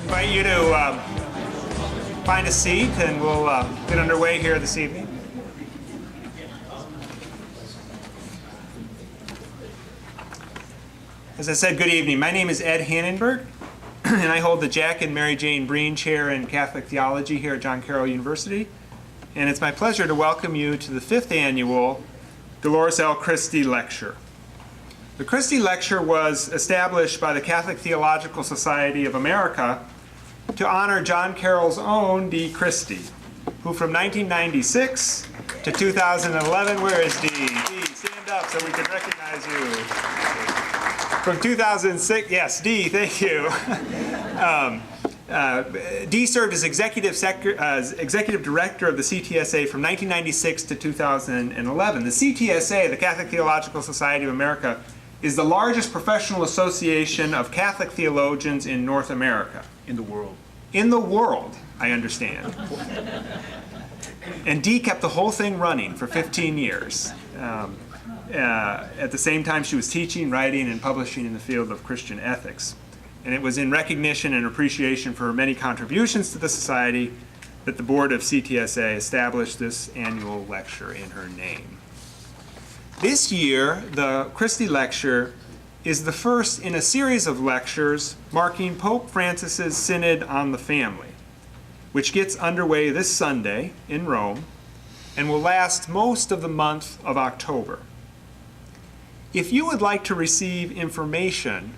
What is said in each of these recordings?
invite you to find a seat, and we'll get underway here this evening. As I said, good evening. My name is Ed Hannenberg, and I hold the Jack and Mary Jane Breen Chair in Catholic Theology here at John Carroll University. And it's my pleasure to welcome you to the 5th annual Dolores L. Christie Lecture. The Christie Lecture was established by the Catholic Theological Society of America to honor John Carroll's own D. Christie, who from 1996 to 2011, where is D? D, stand up so we can recognize you. From 2006, yes, D, thank you. D served as executive director of the CTSA from 1996 to 2011. The CTSA, the Catholic Theological Society of America, is the largest professional association of Catholic theologians in North America. In the world. In the world, I understand. And Dee kept the whole thing running for 15 years. At the same time, she was teaching, writing, and publishing in the field of Christian ethics. And it was in recognition and appreciation for her many contributions to the society that the board of CTSA established this annual lecture in her name. This year, the Christie Lecture is the first in a series of lectures marking Pope Francis's Synod on the Family, which gets underway this Sunday in Rome and will last most of the month of October. If you would like to receive information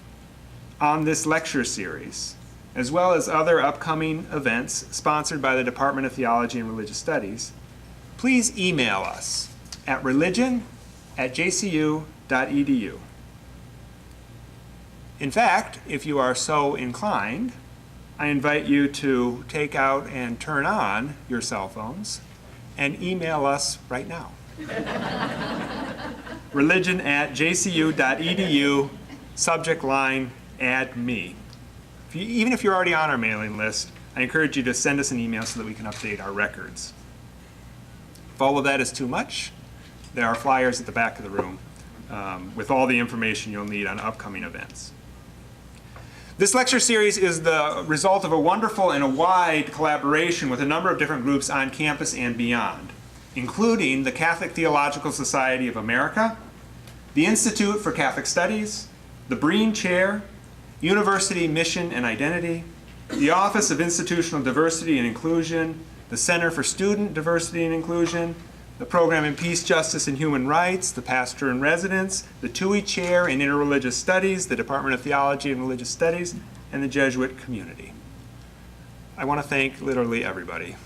on this lecture series, as well as other upcoming events sponsored by the Department of Theology and Religious Studies, please email us at religion@jcu.edu. In fact, if you are so inclined, I invite you to take out and turn on your cell phones and email us right now. religion@jcu.edu, subject line, add me. Even if you're already on our mailing list, I encourage you to send us an email so that we can update our records. If all of that is too much, there are flyers at the back of the room with all the information you'll need on upcoming events. This lecture series is the result of a wonderful and a wide collaboration with a number of different groups on campus and beyond, including the Catholic Theological Society of America, the Institute for Catholic Studies, the Breen Chair, University Mission and Identity, the Office of Institutional Diversity and Inclusion, the Center for Student Diversity and Inclusion, the Program in Peace, Justice, and Human Rights, the Pastor in Residence, the TUI Chair in Interreligious Studies, the Department of Theology and Religious Studies, and the Jesuit community. I want to thank literally everybody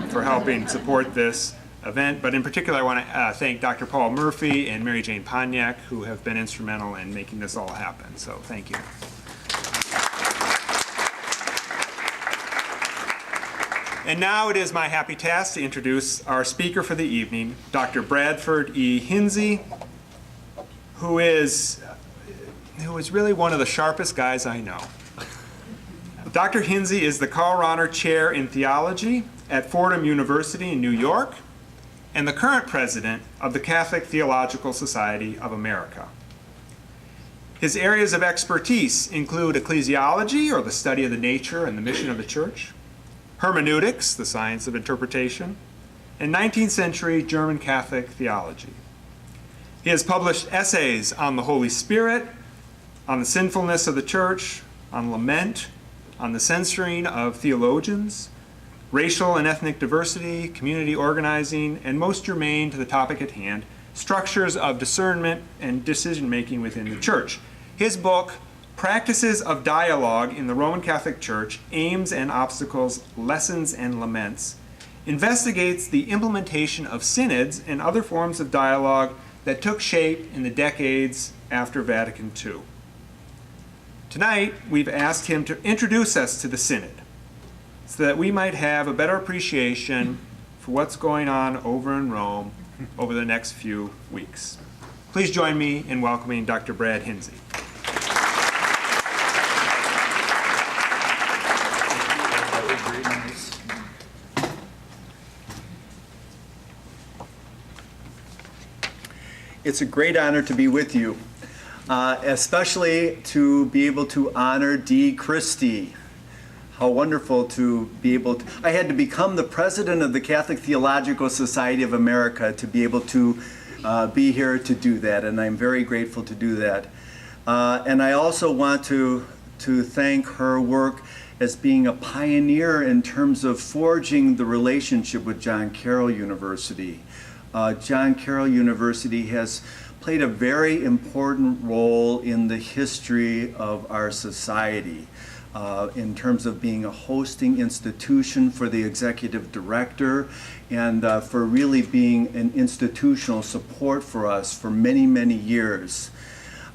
for helping support this event, but in particular I want to thank Dr. Paul Murphy and Mary Jane Pontiac, who have been instrumental in making this all happen, so thank you. And now it is my happy task to introduce our speaker for the evening, Dr. Bradford E. Hinze, who is really one of the sharpest guys I know. Dr. Hinze is the Carl Rahner Chair in Theology at Fordham University in New York and the current president of the Catholic Theological Society of America. His areas of expertise include ecclesiology, or the study of the nature and the mission of the church, hermeneutics, the science of interpretation, and 19th century German Catholic theology. He has published essays on the Holy Spirit, on the sinfulness of the church, on lament, on the censoring of theologians, racial and ethnic diversity, community organizing, and most germane to the topic at hand, structures of discernment and decision-making within the church. His book, Practices of Dialogue in the Roman Catholic Church, Aims and Obstacles, Lessons and Laments, investigates the implementation of synods and other forms of dialogue that took shape in the decades after Vatican II. Tonight, we've asked him to introduce us to the synod so that we might have a better appreciation for what's going on over in Rome over the next few weeks. Please join me in welcoming Dr. Brad Hinze. It's a great honor to be with you, especially to be able to honor D. Christie, How wonderful to be able to. I had to become the president of the Catholic Theological Society of America to be able to be here to do that, and I'm very grateful to do that. And I also want to thank her work as being a pioneer in terms of forging the relationship with John Carroll University. John Carroll University has played a very important role in the history of our society in terms of being a hosting institution for the executive director and for really being an institutional support for us for many, many years.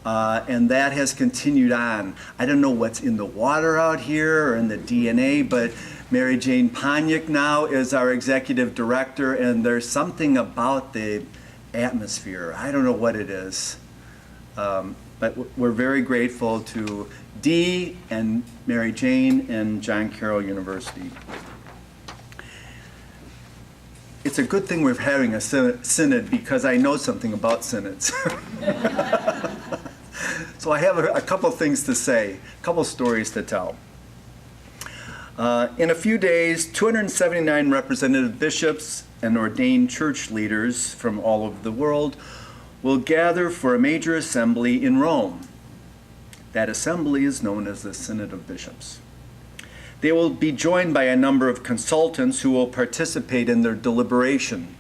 And that has continued on. I don't know what's in the water out here or in the DNA, but Mary Jane Poniak now is our executive director, and there's something about the atmosphere. I don't know what it is. But we're very grateful to Dee and Mary Jane and John Carroll University. It's a good thing we're having a synod because I know something about synods. So I have a couple things to say, a couple stories to tell. In a few days, 279 representative bishops and ordained church leaders from all over the world will gather for a major assembly in Rome. That assembly is known as the Synod of Bishops. They will be joined by a number of consultants who will participate in their deliberation.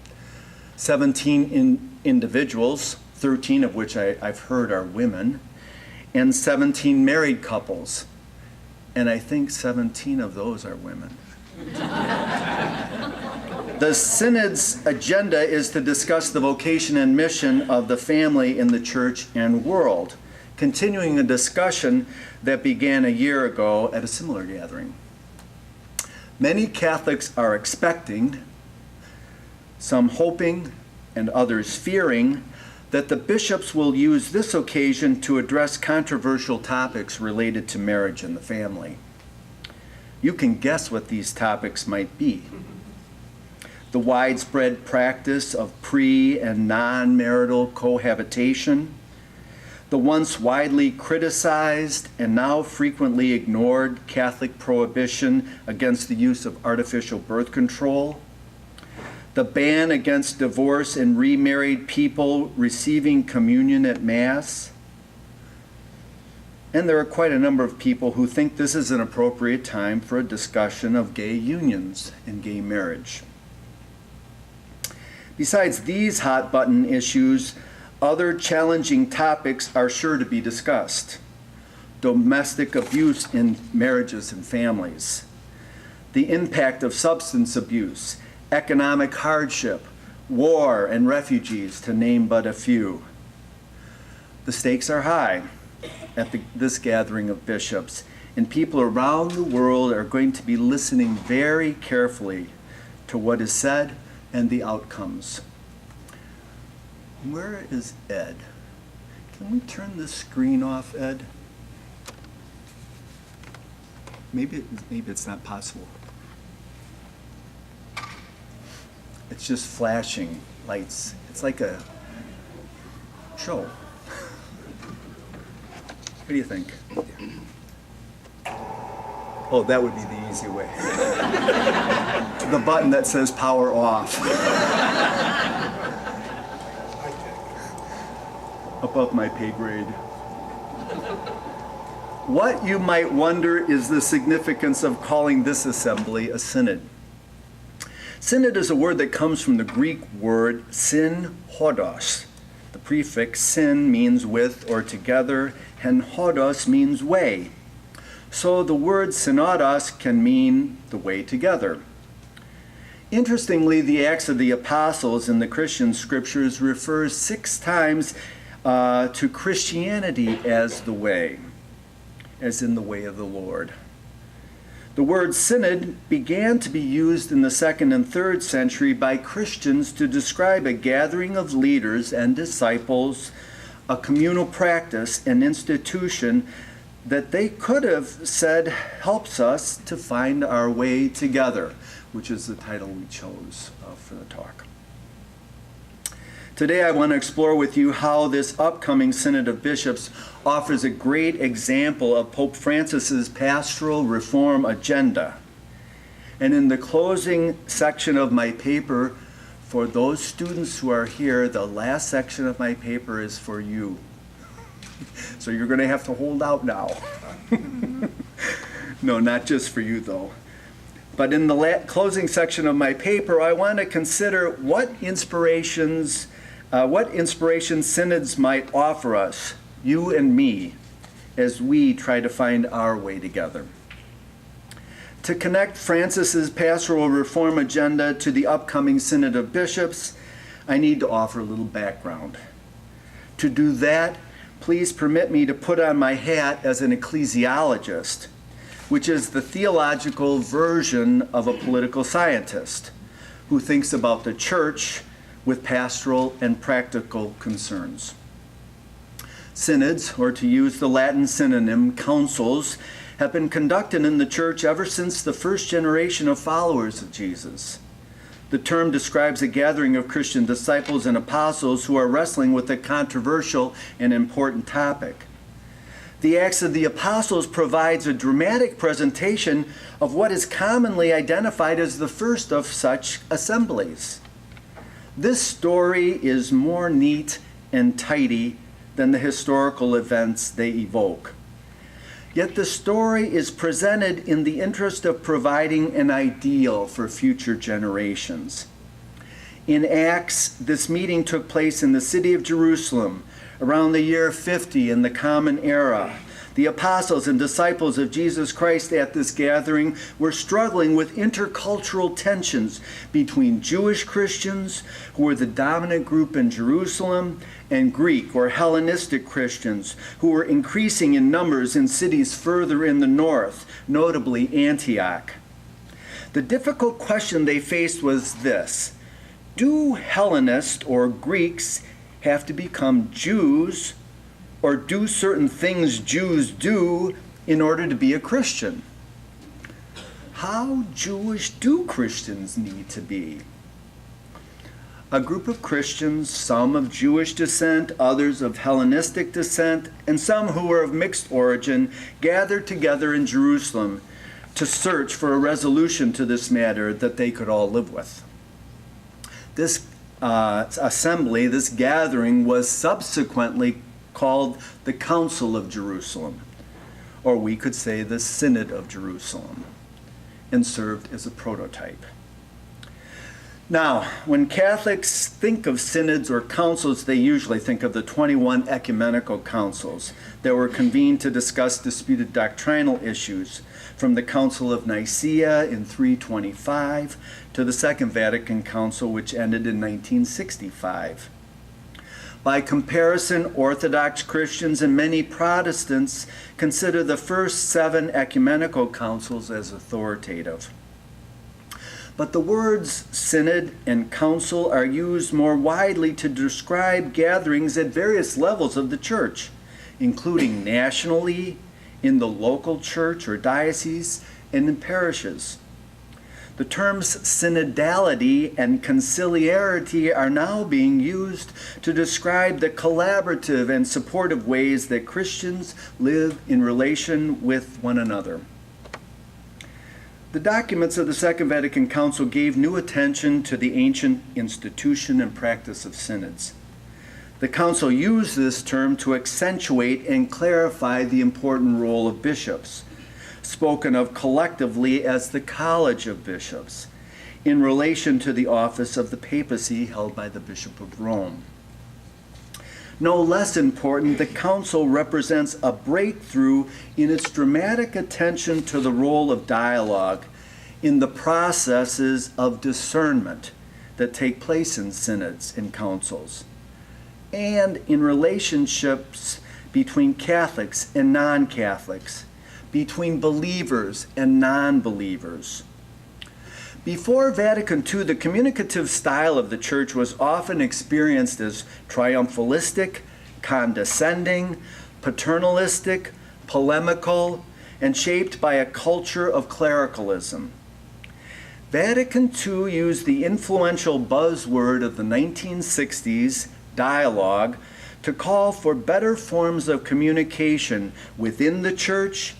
17 individuals, 13 of which I've heard are women, and 17 married couples. And I think 17 of those are women. The Synod's agenda is to discuss the vocation and mission of the family in the church and world, continuing a discussion that began a year ago at a similar gathering. Many Catholics are expecting, some hoping, and others fearing, that the bishops will use this occasion to address controversial topics related to marriage and the family. You can guess what these topics might be. The widespread practice of pre- and non-marital cohabitation, the once widely criticized and now frequently ignored Catholic prohibition against the use of artificial birth control, the ban against divorce and remarried people receiving communion at Mass. And there are quite a number of people who think this is an appropriate time for a discussion of gay unions and gay marriage. Besides these hot-button issues, other challenging topics are sure to be discussed. Domestic abuse in marriages and families, the impact of substance abuse, economic hardship, war, and refugees, to name but a few. The stakes are high at this gathering of bishops, and people around the world are going to be listening very carefully to what is said and the outcomes. Where is Ed? Can we turn this screen off, Ed? Maybe it's not possible. It's just flashing lights. It's like a show. What do you think? Oh, that would be the easy way. The button that says power off. Above my pay grade. What, you might wonder, is the significance of calling this assembly a synod? Synod is a word that comes from the Greek word synhodos. The prefix syn means with or together, and hodos means way. So the word synodos can mean the way together. Interestingly, the Acts of the Apostles in the Christian scriptures refers 6 times to Christianity as the way, as in the way of the Lord. The word synod began to be used in the 2nd and 3rd century by Christians to describe a gathering of leaders and disciples, a communal practice, an institution that they could have said helps us to find our way together, which is the title we chose for the talk. Today I want to explore with you how this upcoming Synod of Bishops offers a great example of Pope Francis's pastoral reform agenda. And in the closing section of my paper, for those students who are here, the last section of my paper is for you. So you're going to have to hold out now. No, not just for you though. But in the closing section of my paper, I want to consider what inspiration synods might offer us, you and me, as we try to find our way together. To connect Francis's pastoral reform agenda to the upcoming Synod of Bishops, I need to offer a little background. To do that, please permit me to put on my hat as an ecclesiologist, which is the theological version of a political scientist who thinks about the church with pastoral and practical concerns. Synods, or to use the Latin synonym, councils, have been conducted in the church ever since the first generation of followers of Jesus. The term describes a gathering of Christian disciples and apostles who are wrestling with a controversial and important topic. The Acts of the Apostles provides a dramatic presentation of what is commonly identified as the first of such assemblies. This story is more neat and tidy than the historical events they evoke. Yet the story is presented in the interest of providing an ideal for future generations. In Acts, this meeting took place in the city of Jerusalem around the year 50 in the Common Era. The apostles and disciples of Jesus Christ at this gathering were struggling with intercultural tensions between Jewish Christians, who were the dominant group in Jerusalem, and Greek or Hellenistic Christians, who were increasing in numbers in cities further in the north, notably Antioch. The difficult question they faced was this: do Hellenists or Greeks have to become Jews, or do certain things Jews do in order to be a Christian? How Jewish do Christians need to be? A group of Christians, some of Jewish descent, others of Hellenistic descent, and some who were of mixed origin, gathered together in Jerusalem to search for a resolution to this matter that they could all live with. This assembly, this gathering, was subsequently called the Council of Jerusalem, or we could say the Synod of Jerusalem, and served as a prototype. Now, when Catholics think of synods or councils, they usually think of the 21 ecumenical councils that were convened to discuss disputed doctrinal issues, from the Council of Nicaea in 325 to the Second Vatican Council, which ended in 1965. By comparison, Orthodox Christians and many Protestants consider the first 7 ecumenical councils as authoritative. But the words synod and council are used more widely to describe gatherings at various levels of the church, including nationally, in the local church or diocese, and in parishes. The terms synodality and conciliarity are now being used to describe the collaborative and supportive ways that Christians live in relation with one another. The documents of the Second Vatican Council gave new attention to the ancient institution and practice of synods. The Council used this term to accentuate and clarify the important role of bishops, spoken of collectively as the College of Bishops, in relation to the office of the papacy held by the Bishop of Rome. No less important, the Council represents a breakthrough in its dramatic attention to the role of dialogue in the processes of discernment that take place in synods and councils, and in relationships between Catholics and non-Catholics, between believers and non-believers. Before Vatican II, the communicative style of the Church was often experienced as triumphalistic, condescending, paternalistic, polemical, and shaped by a culture of clericalism. Vatican II used the influential buzzword of the 1960s, dialogue, to call for better forms of communication within the church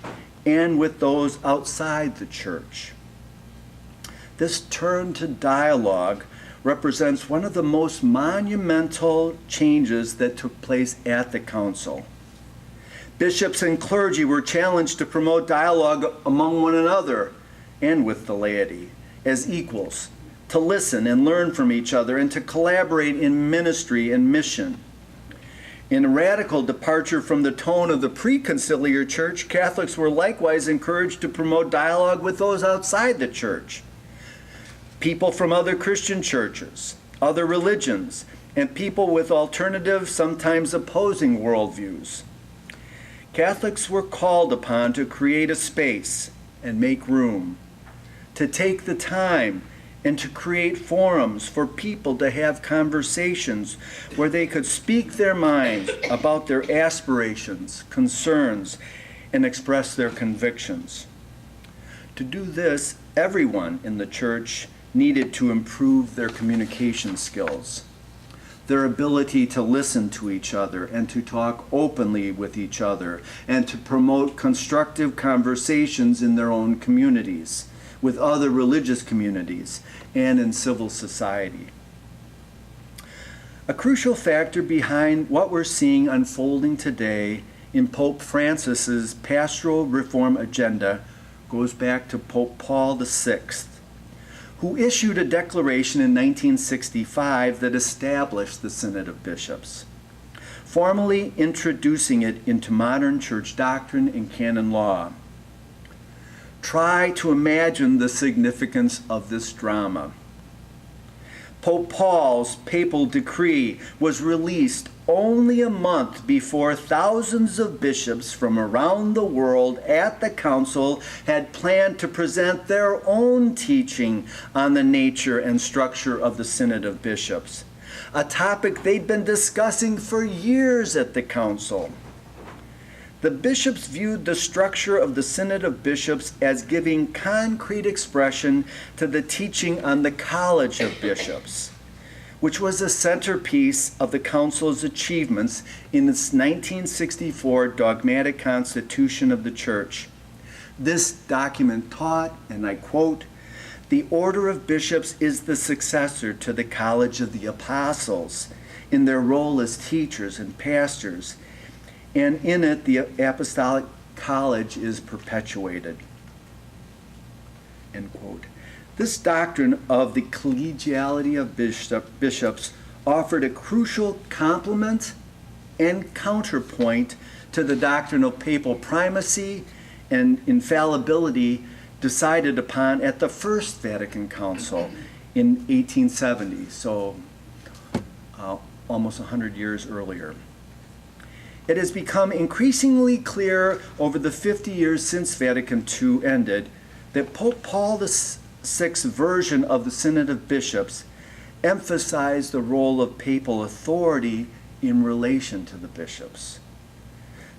and with those outside the church. This turn to dialogue represents one of the most monumental changes that took place at the council. Bishops and clergy were challenged to promote dialogue among one another and with the laity as equals, to listen and learn from each other, and to collaborate in ministry and mission. In a radical departure from the tone of the pre-conciliar church, Catholics were likewise encouraged to promote dialogue with those outside the church, people from other Christian churches, other religions, and people with alternative, sometimes opposing worldviews. Catholics were called upon to create a space and make room, to take the time and to create forums for people to have conversations where they could speak their minds about their aspirations, concerns, and express their convictions. To do this, everyone in the church needed to improve their communication skills, their ability to listen to each other and to talk openly with each other, and to promote constructive conversations in their own communities, with other religious communities, and in civil society. A crucial factor behind what we're seeing unfolding today in Pope Francis's pastoral reform agenda goes back to Pope Paul VI, who issued a declaration in 1965 that established the Synod of Bishops, formally introducing it into modern church doctrine and canon law. Try to imagine the significance of this drama. Pope Paul's papal decree was released only a month before thousands of bishops from around the world at the council had planned to present their own teaching on the nature and structure of the Synod of Bishops, a topic they'd been discussing for years at the council. The bishops viewed the structure of the Synod of Bishops as giving concrete expression to the teaching on the College of Bishops, which was a centerpiece of the Council's achievements in its 1964 dogmatic constitution of the Church. This document taught, and I quote, "The order of bishops is the successor to the College of the Apostles in their role as teachers and pastors, and in it the apostolic college is perpetuated." End quote. This doctrine of the collegiality of bishops offered a crucial complement and counterpoint to the doctrine of papal primacy and infallibility decided upon at the First Vatican Council in 1870, so almost 100 years earlier. It has become increasingly clear over the 50 years since Vatican II ended that Pope Paul VI's version of the Synod of Bishops emphasized the role of papal authority in relation to the bishops.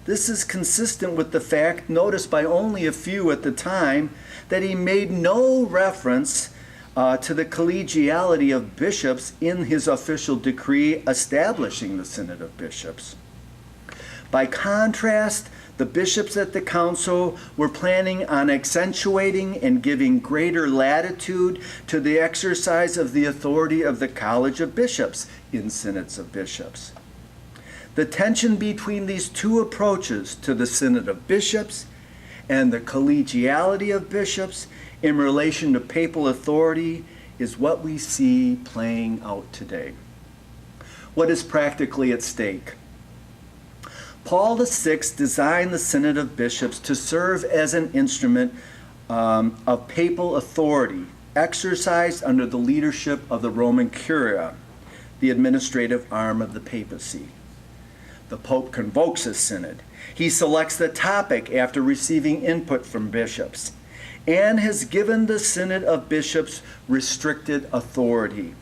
This is consistent with the fact, noticed by only a few at the time, that he made no reference to the collegiality of bishops in his official decree establishing the Synod of Bishops. By contrast, the bishops at the council were planning on accentuating and giving greater latitude to the exercise of the authority of the College of Bishops in synods of bishops. The tension between these two approaches to the Synod of Bishops and the collegiality of bishops in relation to papal authority is what we see playing out today. What is practically at stake? Paul VI designed the Synod of Bishops to serve as an instrument of papal authority exercised under the leadership of the Roman Curia, the administrative arm of the papacy. The Pope convokes a synod. He selects the topic after receiving input from bishops and has given the Synod of Bishops restricted authority.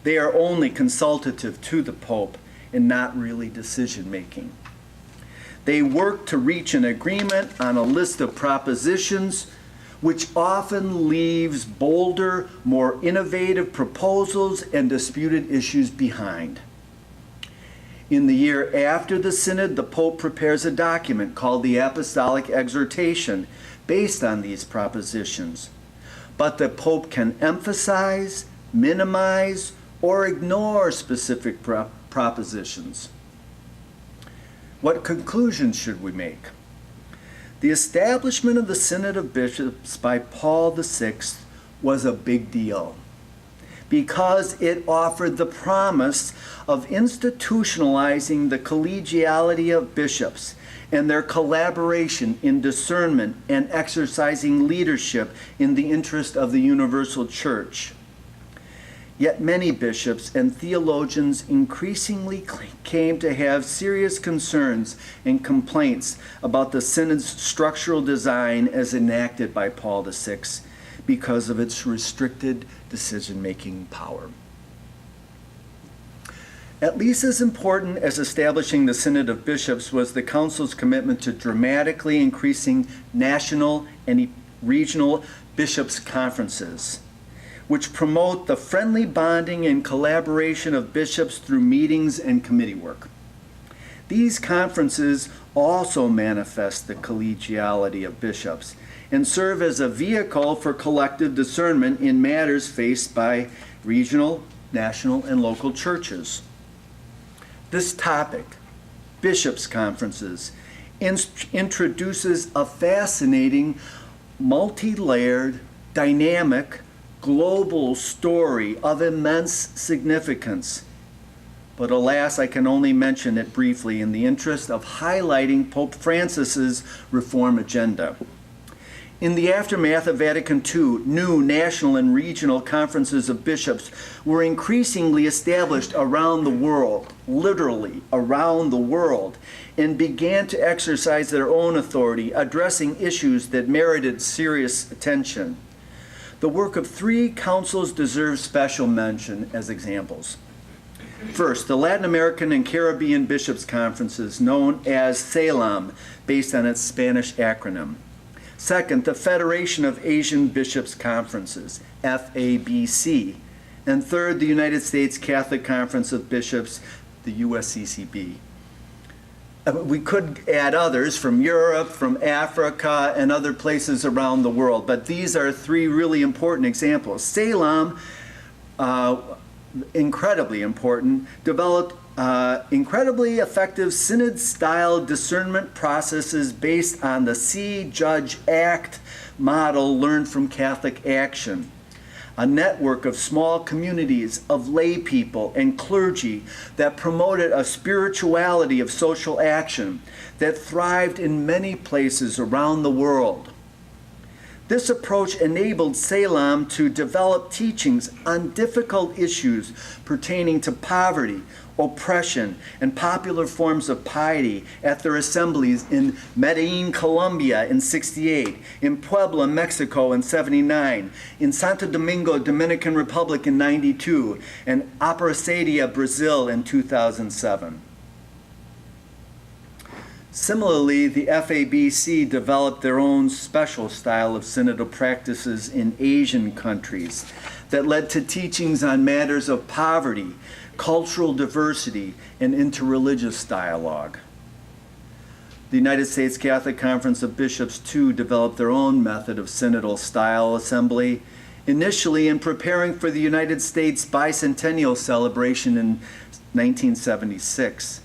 They are only consultative to the Pope and not really decision-making. They work to reach an agreement on a list of propositions which often leaves bolder, more innovative proposals and disputed issues behind. In the year after the Synod, the Pope prepares a document called the Apostolic Exhortation based on these propositions. But the Pope can emphasize, minimize, or ignore specific propositions. What conclusions should we make? The establishment of the Synod of Bishops by Paul VI was a big deal because it offered the promise of institutionalizing the collegiality of bishops and their collaboration in discernment and exercising leadership in the interest of the universal church. Yet many bishops and theologians increasingly came to have serious concerns and complaints about the Synod's structural design as enacted by Paul VI because of its restricted decision-making power. At least as important as establishing the Synod of Bishops was the Council's commitment to dramatically increasing national and regional bishops' conferences, which promote the friendly bonding and collaboration of bishops through meetings and committee work. These conferences also manifest the collegiality of bishops and serve as a vehicle for collective discernment in matters faced by regional, national, and local churches. This topic, bishops' conferences, introduces a fascinating, multi-layered, dynamic, global story of immense significance. But alas, I can only mention it briefly in the interest of highlighting Pope Francis's reform agenda. In the aftermath of Vatican II, new national and regional conferences of bishops were increasingly established around the world, literally around the world, and began to exercise their own authority, addressing issues that merited serious attention. The work of three councils deserves special mention as examples. First, the Latin American and Caribbean Bishops' Conferences, known as CELAM, based on its Spanish acronym. Second, the Federation of Asian Bishops' Conferences, FABC. And third, the United States Catholic Conference of Bishops, the USCCB. We could add others from Europe, from Africa, and other places around the world, but these are three really important examples. CELAM, incredibly important, developed incredibly effective Synod-style discernment processes based on the See, Judge, Act model learned from Catholic Action. A network of small communities of lay people and clergy that promoted a spirituality of social action that thrived in many places around the world. This approach enabled CELAM to develop teachings on difficult issues pertaining to poverty, oppression, and popular forms of piety at their assemblies in Medellin, Colombia in '68, in Puebla, Mexico in '79, in Santo Domingo, Dominican Republic in '92, and Aparecida, Brazil in 2007. Similarly, the FABC developed their own special style of synodal practices in Asian countries that led to teachings on matters of poverty, cultural diversity, and interreligious dialogue. The United States Catholic Conference of Bishops, too, developed their own method of synodal style assembly, initially in preparing for the United States bicentennial celebration in 1976.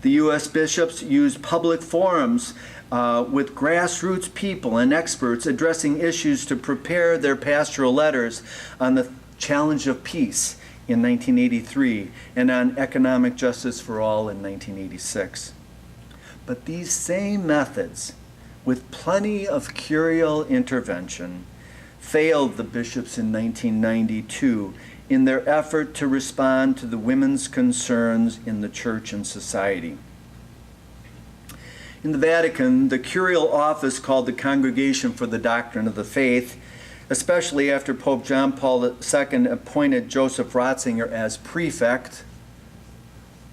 The U.S. bishops used public forums with grassroots people and experts addressing issues to prepare their pastoral letters on the challenge of peace in 1983 and on economic justice for all in 1986. But these same methods, with plenty of curial intervention, failed the bishops in 1992 in their effort to respond to the women's concerns in the church and society. In the Vatican, the curial office called the Congregation for the Doctrine of the Faith, especially after Pope John Paul II appointed Joseph Ratzinger as prefect,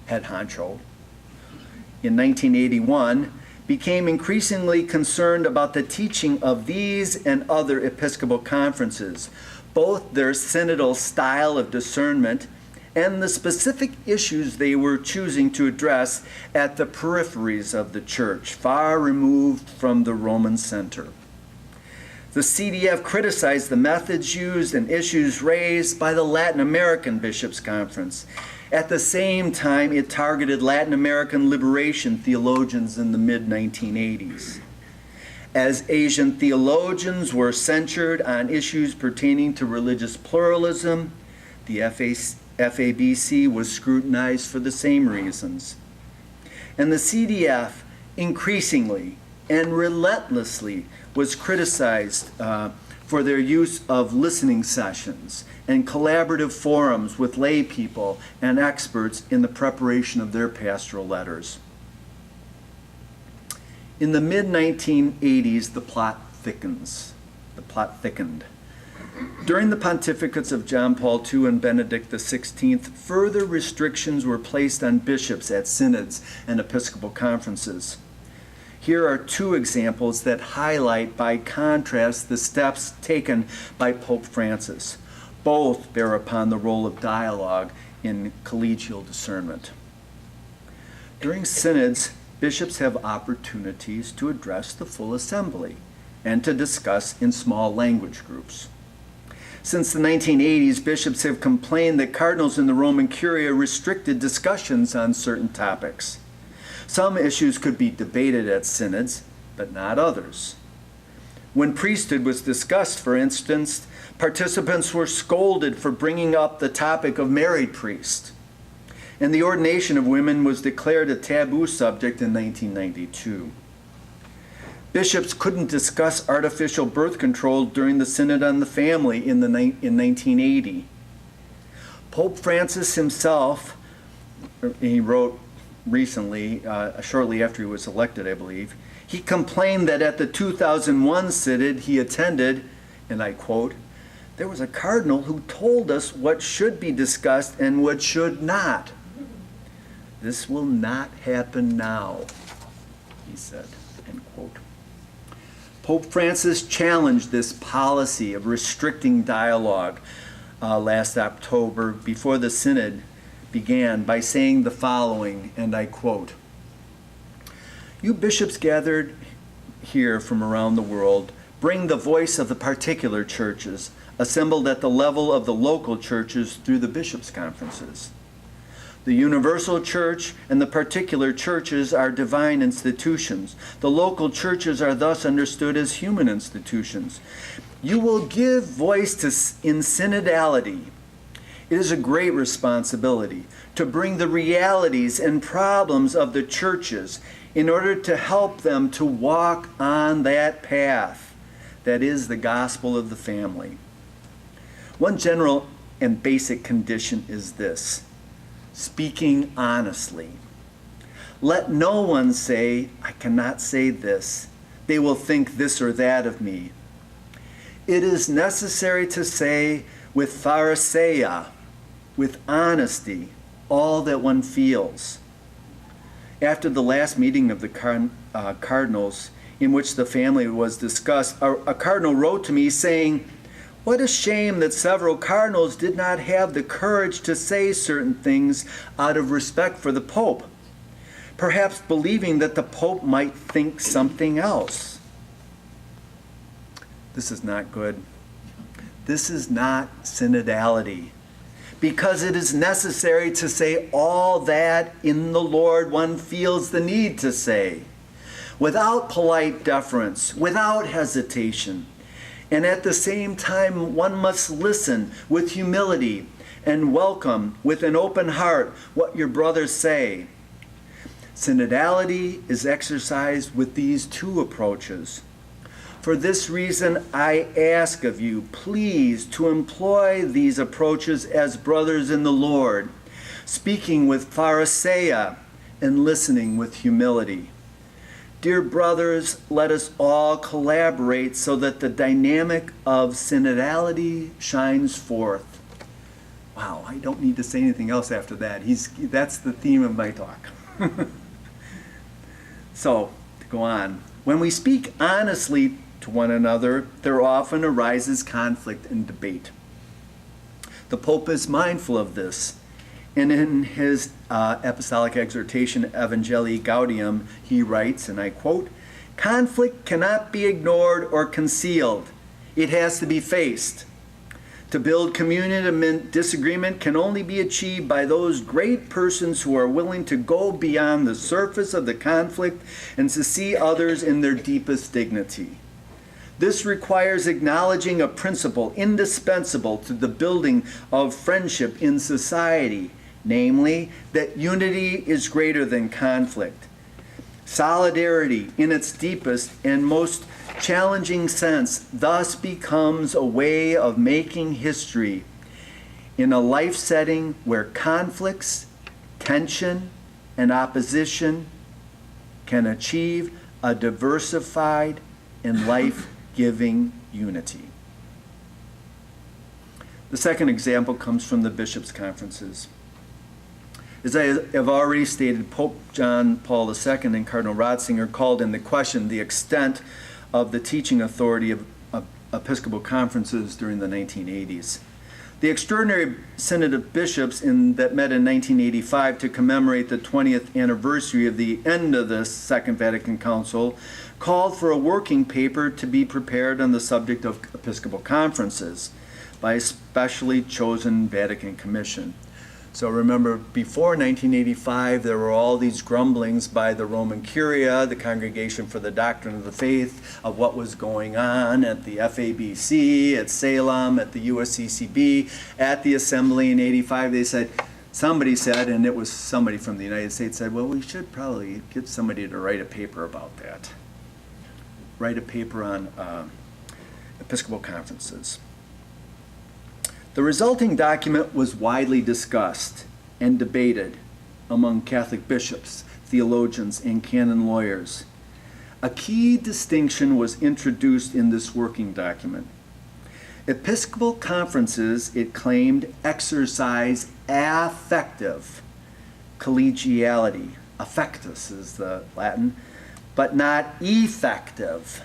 head honcho, in 1981, became increasingly concerned about the teaching of these and other Episcopal conferences, both their synodal style of discernment and the specific issues they were choosing to address at the peripheries of the church, far removed from the Roman center. The CDF criticized the methods used and issues raised by the Latin American Bishops' Conference. At the same time, it targeted Latin American liberation theologians in the mid-1980s. As Asian theologians were censured on issues pertaining to religious pluralism, the FABC was scrutinized for the same reasons. And the CDF increasingly and relentlessly was criticized for their use of listening sessions and collaborative forums with lay people and experts in the preparation of their pastoral letters. In the mid-1980s, the plot thickened. During the pontificates of John Paul II and Benedict XVI, further restrictions were placed on bishops at synods and episcopal conferences. Here are two examples that highlight, by contrast, the steps taken by Pope Francis. Both bear upon the role of dialogue in collegial discernment. During synods, bishops have opportunities to address the full assembly and to discuss in small language groups. Since the 1980s, bishops have complained that cardinals in the Roman Curia restricted discussions on certain topics. Some issues could be debated at synods, but not others. When priesthood was discussed, for instance, participants were scolded for bringing up the topic of married priests, and the ordination of women was declared a taboo subject in 1992. Bishops couldn't discuss artificial birth control during the Synod on the Family in 1980. Pope Francis himself, he wrote recently, shortly after he was elected, I believe, he complained that at the 2001 Synod he attended, and I quote, "There was a cardinal who told us what should be discussed and what should not. This will not happen now," he said, end quote. Pope Francis challenged this policy of restricting dialogue last October before the Synod began by saying the following, and I quote, "You bishops gathered here from around the world bring the voice of the particular churches assembled at the level of the local churches through the bishops' conferences. The universal church and the particular churches are divine institutions. The local churches are thus understood as human institutions. You will give voice in synodality. It is a great responsibility to bring the realities and problems of the churches in order to help them to walk on that path that is the gospel of the family. One general and basic condition is this: speaking honestly. Let no one say, 'I cannot say this. They will think this or that of me.' It is necessary to say with pharisaiah, with honesty, all that one feels." After the last meeting of the cardinals, in which the family was discussed, a cardinal wrote to me saying, "What a shame that several cardinals did not have the courage to say certain things out of respect for the Pope, perhaps believing that the Pope might think something else." This is not good. This is not synodality, because it is necessary to say all that in the Lord one feels the need to say, without polite deference, without hesitation. And at the same time, one must listen with humility and welcome with an open heart what your brothers say. Synodality is exercised with these two approaches. For this reason, I ask of you, please, to employ these approaches as brothers in the Lord, speaking with pharisaiah and listening with humility. Dear brothers, let us all collaborate so that the dynamic of synodality shines forth. Wow, I don't need to say anything else after that. That's the theme of my talk. So, to go on. When we speak honestly to one another, there often arises conflict and debate. The Pope is mindful of this, and in his apostolic exhortation Evangelii Gaudium, he writes, and I quote, "Conflict cannot be ignored or concealed. It has to be faced. To build communion amid disagreement can only be achieved by those great persons who are willing to go beyond the surface of the conflict and to see others in their deepest dignity. This requires acknowledging a principle indispensable to the building of friendship in society, namely, that unity is greater than conflict. Solidarity, in its deepest and most challenging sense, thus becomes a way of making history in a life setting where conflicts, tension, and opposition can achieve a diversified and life-giving unity." The second example comes from the bishops' conferences. As I have already stated, Pope John Paul II and Cardinal Ratzinger called into question the extent of the teaching authority of Episcopal conferences during the 1980s. The extraordinary Synod of Bishops that met in 1985 to commemorate the 20th anniversary of the end of the Second Vatican Council called for a working paper to be prepared on the subject of Episcopal conferences by a specially chosen Vatican Commission. So remember, before 1985, there were all these grumblings by the Roman Curia, the Congregation for the Doctrine of the Faith, of what was going on at the FABC, at Salem, at the USCCB, at the Assembly in 85. Somebody said, and it was somebody from the United States said, well, we should probably get somebody to write a paper about that. Write a paper on Episcopal conferences. The resulting document was widely discussed and debated among Catholic bishops, theologians, and canon lawyers. A key distinction was introduced in this working document. Episcopal conferences, it claimed, exercise affective collegiality. Affectus is the Latin, but not effective.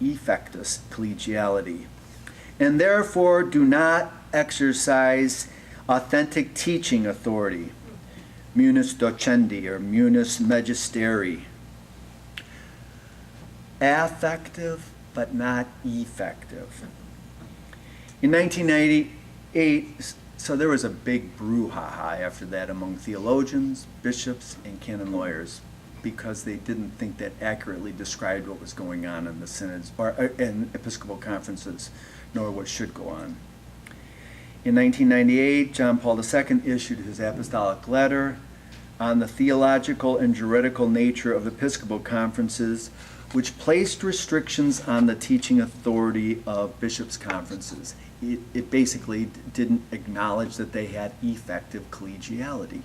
Effectus collegiality. And therefore do not exercise authentic teaching authority, munus docendi or munus magisteri. Affective, but not effective. In 1998, so there was a big brouhaha after that among theologians, bishops, and canon lawyers because they didn't think that accurately described what was going on in the synods or in Episcopal conferences, nor what should go on. In 1998, John Paul II issued his apostolic letter on the theological and juridical nature of Episcopal conferences, which placed restrictions on the teaching authority of bishops' conferences. It basically didn't acknowledge that they had effective collegiality.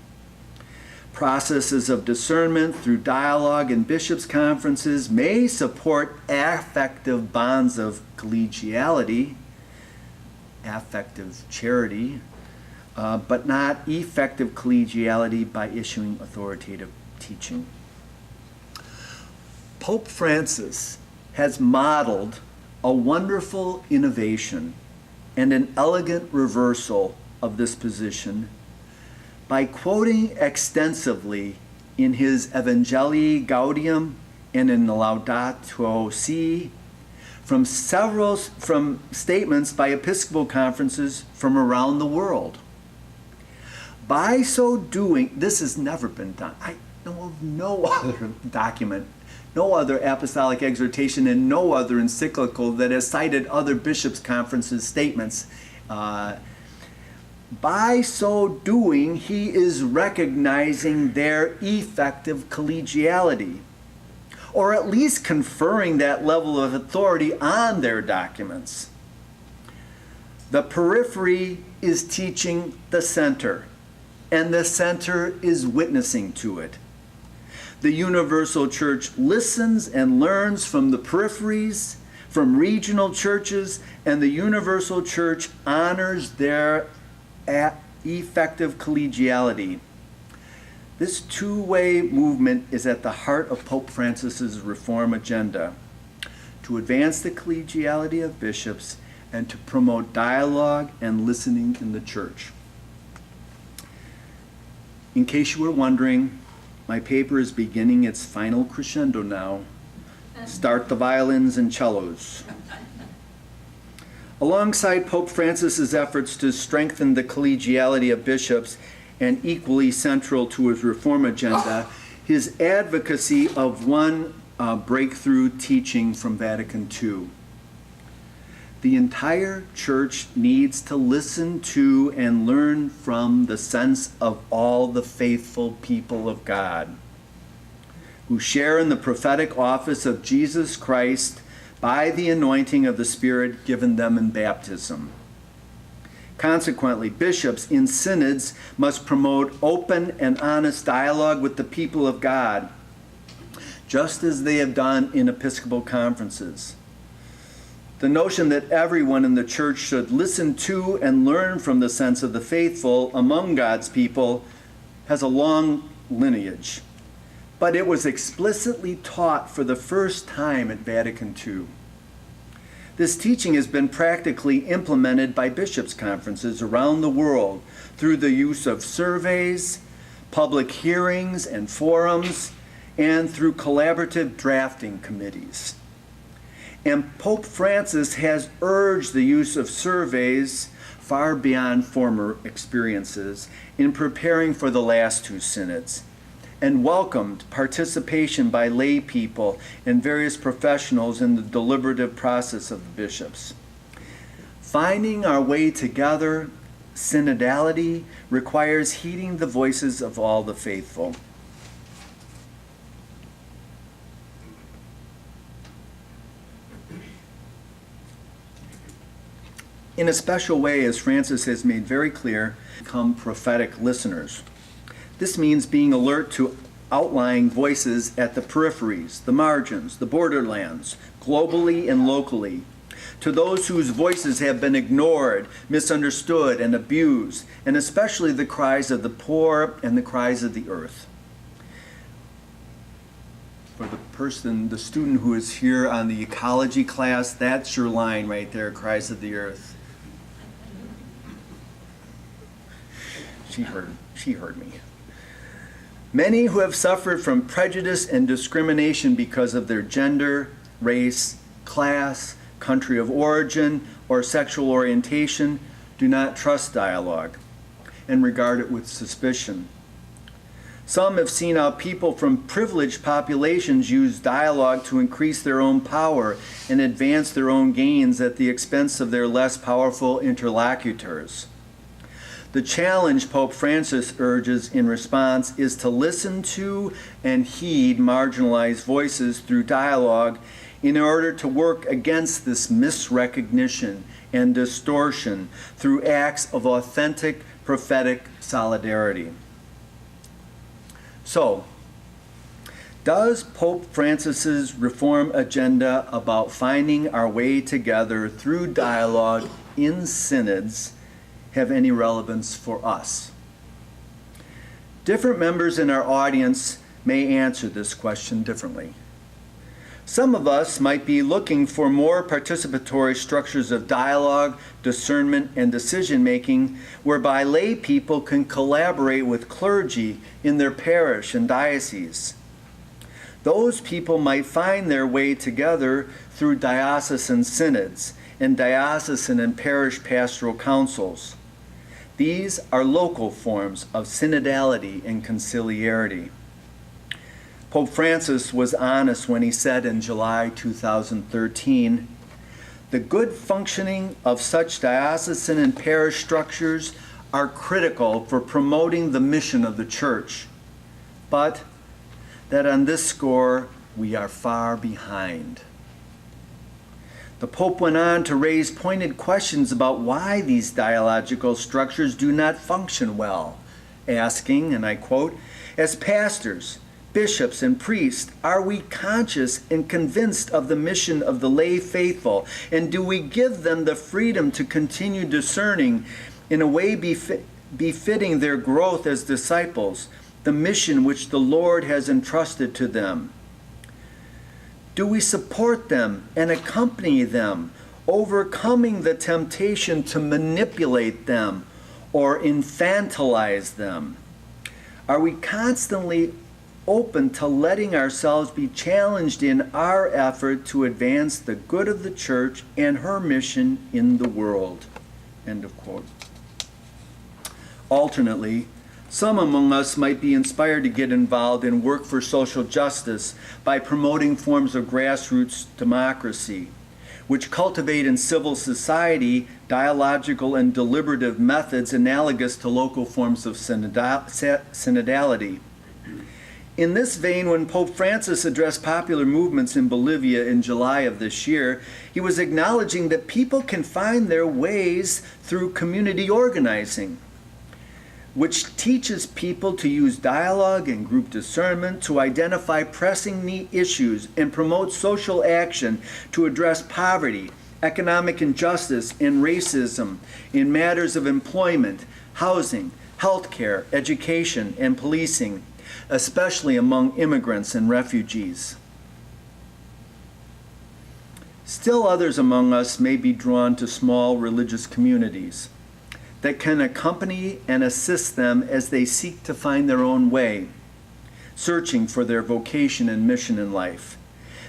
Processes of discernment through dialogue in bishops' conferences may support affective bonds of collegiality, affective charity, but not effective collegiality by issuing authoritative teaching. Pope Francis has modeled a wonderful innovation and an elegant reversal of this position by quoting extensively in his Evangelii Gaudium and in the Laudato Si from statements by Episcopal conferences from around the world. By so doing, this has never been done. I know of no other document, no other apostolic exhortation, and no other encyclical that has cited other bishops' conferences' statements. By so doing, he is recognizing their effective collegiality, or at least conferring that level of authority on their documents. The periphery is teaching the center, and the center is witnessing to it. The universal church listens and learns from the peripheries, from regional churches, and the universal church honors their effective collegiality. This two-way movement is at the heart of Pope Francis's reform agenda, to advance the collegiality of bishops and to promote dialogue and listening in the church. In case you were wondering, my paper is beginning its final crescendo now. Start the violins and cellos. Alongside Pope Francis's efforts to strengthen the collegiality of bishops, and equally central to his reform agenda, his advocacy of one breakthrough teaching from Vatican II. The entire church needs to listen to and learn from the sense of all the faithful people of God who share in the prophetic office of Jesus Christ by the anointing of the Spirit given them in baptism. Consequently, bishops in synods must promote open and honest dialogue with the people of God, just as they have done in Episcopal conferences. The notion that everyone in the church should listen to and learn from the sense of the faithful among God's people has a long lineage, but it was explicitly taught for the first time at Vatican II. This teaching has been practically implemented by bishops' conferences around the world through the use of surveys, public hearings and forums, and through collaborative drafting committees. And Pope Francis has urged the use of surveys far beyond former experiences in preparing for the last two synods, and welcomed participation by lay people and various professionals in the deliberative process of the bishops. Finding our way together, synodality requires heeding the voices of all the faithful. In a special way, as Francis has made very clear, become prophetic listeners. This means being alert to outlying voices at the peripheries, the margins, the borderlands, globally and locally, to those whose voices have been ignored, misunderstood, and abused, and especially the cries of the poor and the cries of the earth. For the student who is here on the ecology class, that's your line right there, cries of the earth. She heard me. Many who have suffered from prejudice and discrimination because of their gender, race, class, country of origin, or sexual orientation do not trust dialogue and regard it with suspicion. Some have seen how people from privileged populations use dialogue to increase their own power and advance their own gains at the expense of their less powerful interlocutors. The challenge Pope Francis urges in response is to listen to and heed marginalized voices through dialogue in order to work against this misrecognition and distortion through acts of authentic prophetic solidarity. So, does Pope Francis's reform agenda about finding our way together through dialogue in synods have any relevance for us? Different members in our audience may answer this question differently. Some of us might be looking for more participatory structures of dialogue, discernment, and decision-making whereby lay people can collaborate with clergy in their parish and diocese. Those people might find their way together through diocesan synods and diocesan and parish pastoral councils. These are local forms of synodality and conciliarity. Pope Francis was honest when he said in July 2013, "The good functioning of such diocesan and parish structures are critical for promoting the mission of the Church, but that on this score we are far behind." The Pope went on to raise pointed questions about why these dialogical structures do not function well, asking, and I quote, "As pastors, bishops, and priests, are we conscious and convinced of the mission of the lay faithful, and do we give them the freedom to continue discerning in a way befitting their growth as disciples, the mission which the Lord has entrusted to them? Do we support them and accompany them, overcoming the temptation to manipulate them or infantilize them? Are we constantly open to letting ourselves be challenged in our effort to advance the good of the church and her mission in the world? End of quote. Alternately, some among us might be inspired to get involved in work for social justice by promoting forms of grassroots democracy, which cultivate in civil society dialogical and deliberative methods analogous to local forms of synodality. In this vein, when Pope Francis addressed popular movements in Bolivia in July of this year, he was acknowledging that people can find their ways through community organizing, which teaches people to use dialogue and group discernment to identify pressing issues and promote social action to address poverty, economic injustice, and racism in matters of employment, housing, healthcare, education, and policing, especially among immigrants and refugees. Still others among us may be drawn to small religious communities that can accompany and assist them as they seek to find their own way, searching for their vocation and mission in life.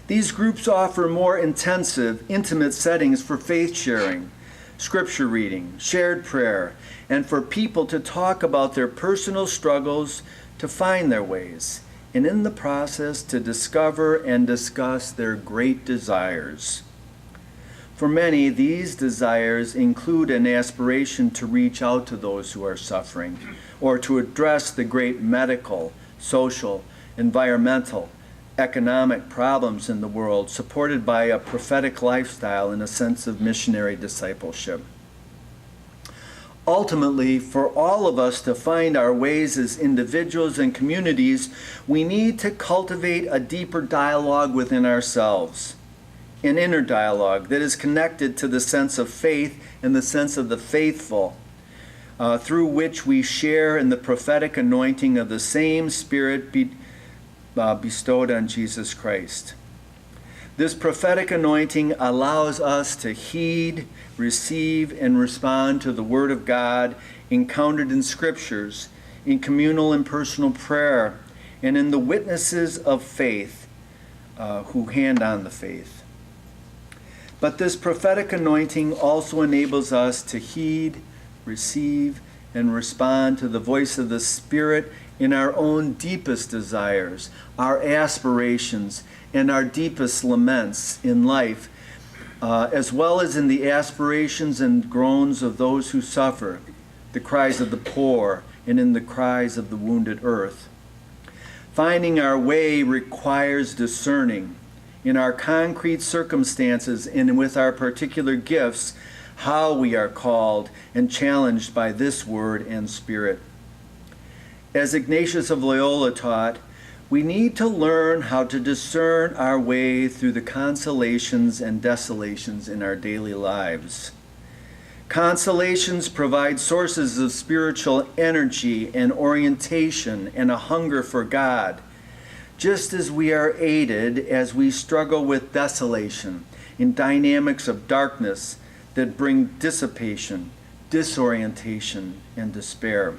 These groups offer more intensive, intimate settings for faith sharing, scripture reading, shared prayer, and for people to talk about their personal struggles, to find their ways, and in the process to discover and discuss their great desires. For many, these desires include an aspiration to reach out to those who are suffering, or to address the great medical, social, environmental, economic problems in the world, supported by a prophetic lifestyle and a sense of missionary discipleship. Ultimately, for all of us to find our ways as individuals and communities, we need to cultivate a deeper dialogue within ourselves, an inner dialogue that is connected to the sense of faith and the sense of the faithful, through which we share in the prophetic anointing of the same Spirit bestowed on Jesus Christ. This prophetic anointing allows us to heed, receive, and respond to the Word of God encountered in Scriptures, in communal and personal prayer, and in the witnesses of faith who hand on the faith. But this prophetic anointing also enables us to heed, receive, and respond to the voice of the Spirit in our own deepest desires, our aspirations, and our deepest laments in life, as well as in the aspirations and groans of those who suffer, the cries of the poor, and in the cries of the wounded earth. Finding our way requires discerning, in our concrete circumstances and with our particular gifts, how we are called and challenged by this Word and Spirit. As Ignatius of Loyola taught, we need to learn how to discern our way through the consolations and desolations in our daily lives. Consolations provide sources of spiritual energy and orientation and a hunger for God, just as we are aided as we struggle with desolation in dynamics of darkness that bring dissipation, disorientation, and despair.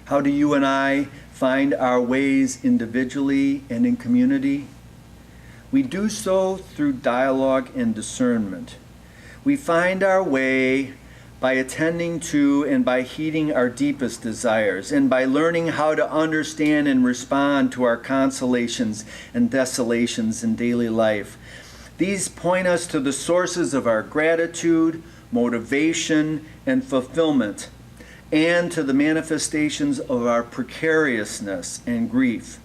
How do you and I find our ways individually and in community? We do so through dialogue and discernment. We find our way by attending to and by heeding our deepest desires, and by learning how to understand and respond to our consolations and desolations in daily life. These point us to the sources of our gratitude, motivation, and fulfillment, and to the manifestations of our precariousness and grief,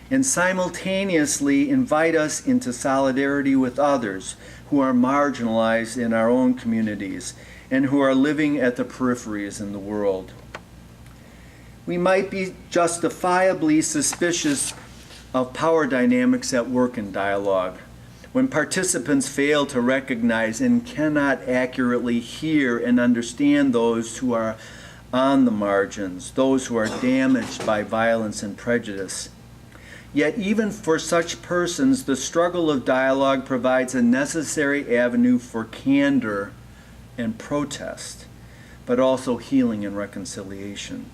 and simultaneously invite us into solidarity with others who are marginalized in our own communities and who are living at the peripheries in the world. We might be justifiably suspicious of power dynamics at work in dialogue, when participants fail to recognize and cannot accurately hear and understand those who are on the margins, those who are damaged by violence and prejudice. Yet even for such persons, the struggle of dialogue provides a necessary avenue for candor and protest, but also healing and reconciliation.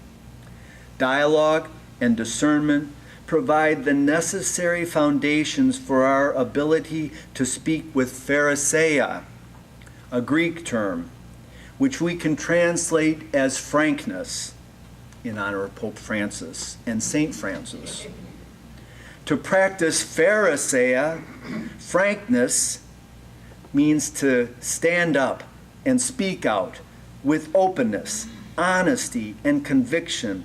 Dialogue and discernment provide the necessary foundations for our ability to speak with pharisaiya, a Greek term, which we can translate as frankness in honor of Pope Francis and Saint Francis. To practice pharisaiya, frankness, means to stand up and speak out with openness, honesty, and conviction,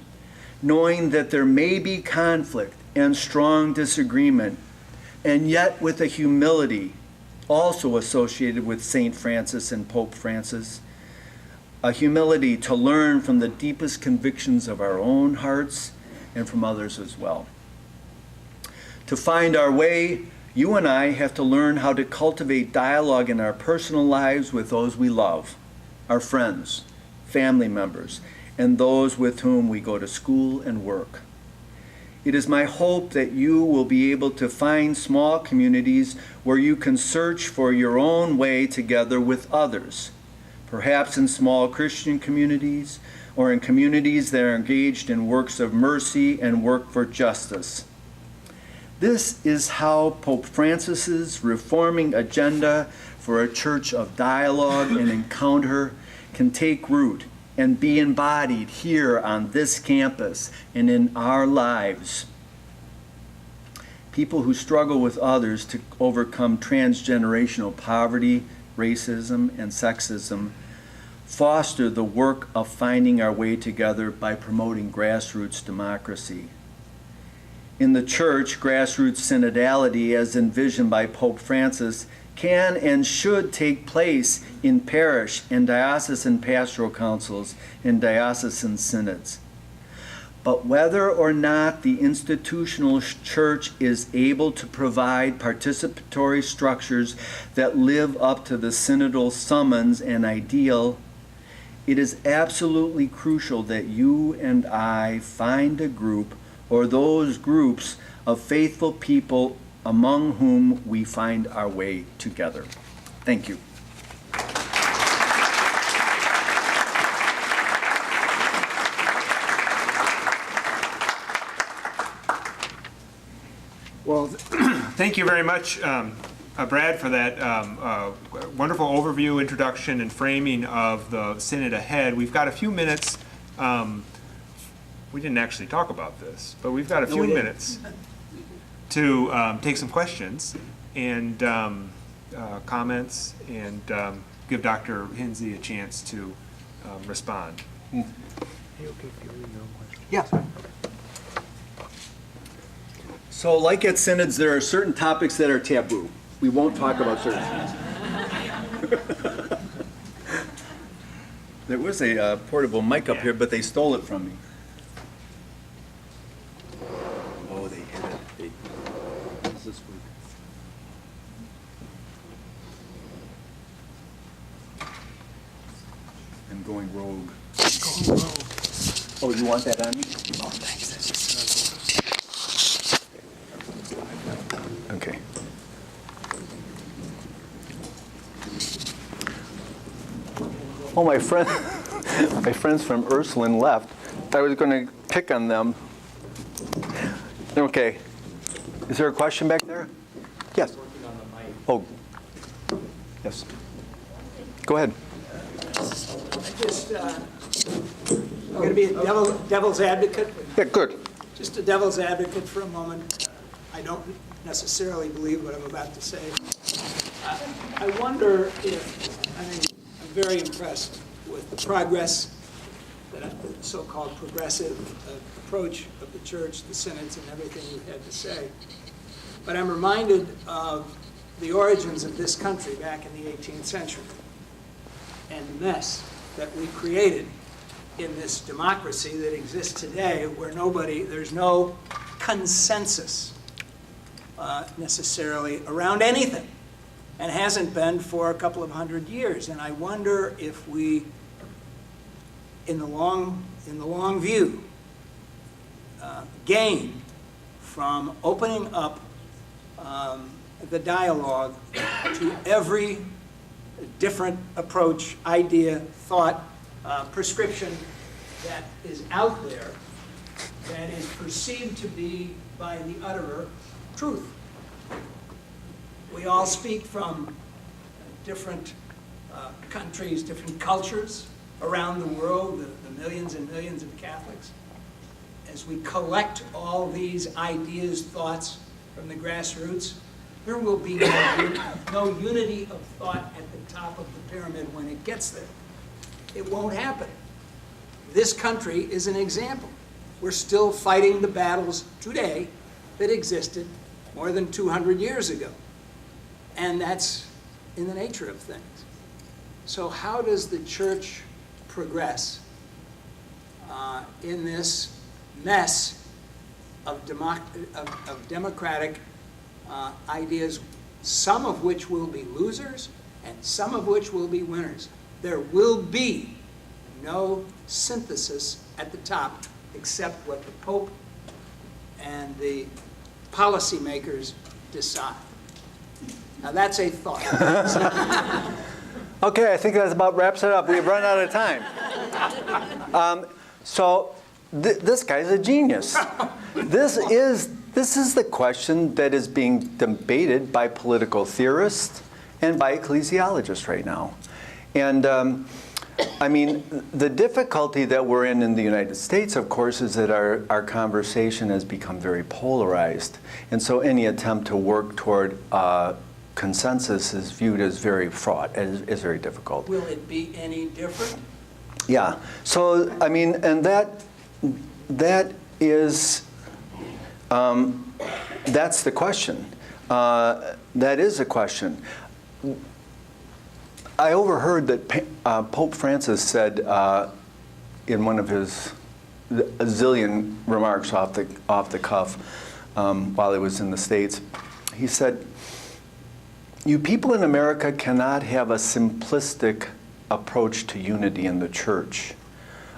knowing that there may be conflict and strong disagreement, and yet with a humility also associated with St. Francis and Pope Francis, a humility to learn from the deepest convictions of our own hearts and from others as well. To find our way, you and I have to learn how to cultivate dialogue in our personal lives with those we love, our friends, family members, and those with whom we go to school and work. It is my hope that you will be able to find small communities where you can search for your own way together with others, perhaps in small Christian communities or in communities that are engaged in works of mercy and work for justice. This is how Pope Francis's reforming agenda for a church of dialogue and encounter can take root and be embodied here on this campus and in our lives. People who struggle with others to overcome transgenerational poverty, racism, and sexism foster the work of finding our way together by promoting grassroots democracy. In the church, grassroots synodality, as envisioned by Pope Francis, can and should take place in parish and diocesan pastoral councils and diocesan synods. But whether or not the institutional church is able to provide participatory structures that live up to the synodal summons and ideal, it is absolutely crucial that you and I find a group or those groups of faithful people among whom we find our way together. Thank you. Well, thank you very much, Brad, for that wonderful overview, introduction, and framing of the Synod ahead. We've got a few minutes. We didn't actually talk about this, but we've got a few minutes to take some questions and comments and give Dr. Hinze a chance to respond. Yeah. So like at synods, there are certain topics that are taboo. We won't talk about certain things. There was a portable mic up here, but they stole it from me. Oh, they hit it. What's this week? I'm going rogue. Oh, you want that on me? Oh, thanks. Okay. Oh, my friends from Ursuline left. I was going to pick on them. Okay. Is there a question back there? Yes. Oh, yes. Go ahead. I'm going to be a devil's advocate. Yeah, good. Just a devil's advocate for a moment. I don't necessarily believe what I'm about to say. I wonder if, I'm very impressed with the progress, the so-called progressive approach of the church, the synods, and everything you've had to say. But I'm reminded of the origins of this country back in the 18th century and the mess that we created in this democracy that exists today, where there's no consensus necessarily around anything, and hasn't been for a couple of hundred years. And I wonder if we in the long view, gain from opening up the dialogue to every different approach, idea, thought, prescription that is out there that is perceived to be, by the utterer, truth. We all speak from different countries, different cultures around the world, the millions and millions of Catholics. As we collect all these ideas, thoughts from the grassroots, there will be no unity of thought at the top of the pyramid when it gets there. It won't happen. This country is an example. We're still fighting the battles today that existed more than 200 years ago. And that's in the nature of things. So how does the church progress in this mess of democratic ideas, some of which will be losers and some of which will be winners? There will be no synthesis at the top except what the Pope and the policymakers decide. Now that's a thought. Okay, I think that about wraps it up. We've run out of time. This guy's a genius. This is the question that is being debated by political theorists and by ecclesiologists right now. And I mean, the difficulty that we're in the United States, of course, is that our conversation has become very polarized. And so any attempt to work toward consensus is viewed as very fraught, is very difficult. Will it be any different? Yeah. So, I mean, and that is, that's the question. That is a question. I overheard that Pope Francis said in one of his a zillion remarks off the cuff while he was in the States, he said, "You people in America cannot have a simplistic approach to unity in the church.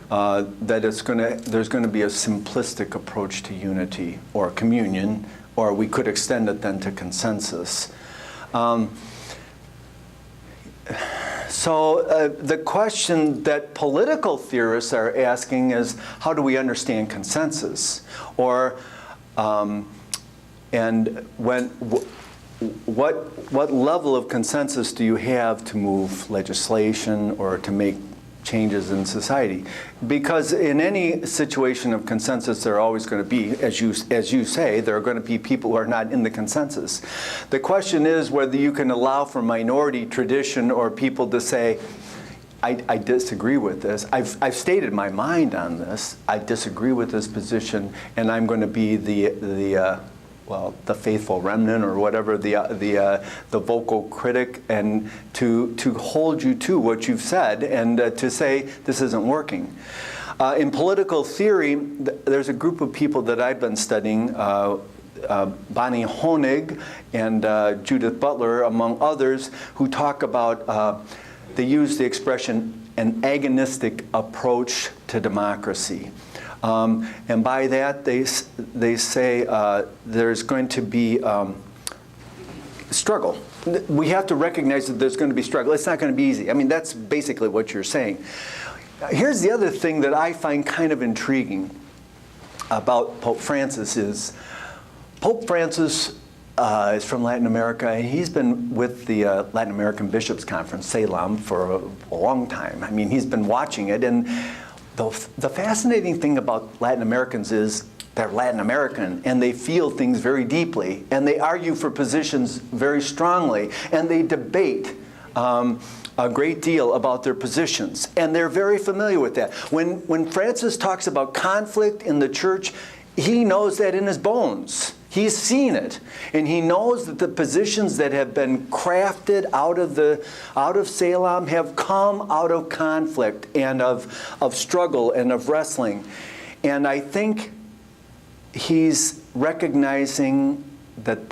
That there's going to be a simplistic approach to unity or communion, or we could extend it then to consensus." So the question that political theorists are asking is, how do we understand consensus? Or and what level of consensus do you have to move legislation or to make changes in society? Because in any situation of consensus, there are always going to be, as you say, there are going to be people who are not in the consensus. The question is whether you can allow for minority tradition or people to say, I disagree with this. I've stated my mind on this. I disagree with this position, and I'm going to be the faithful remnant or whatever, the vocal critic, and to hold you to what you've said and to say this isn't working. In political theory, there's a group of people that I've been studying, Bonnie Honig and Judith Butler, among others, who talk about, they use the expression, an agonistic approach to democracy. And by that, they say there's going to be struggle. We have to recognize that there's going to be struggle. It's not going to be easy. I mean, that's basically what you're saying. Here's the other thing that I find kind of intriguing about Pope Francis is Pope Francis is from Latin America, and he's been with the Latin American Bishops' Conference, CELAM, for a long time. I mean, he's been watching it, and the fascinating thing about Latin Americans is they're Latin American, and they feel things very deeply, and they argue for positions very strongly, and they debate a great deal about their positions, and they're very familiar with that. When Francis talks about conflict in the church, he knows that in his bones. He's seen it, and he knows that the positions that have been crafted out of CELAM have come out of conflict and of struggle and of wrestling. And I think he's recognizing that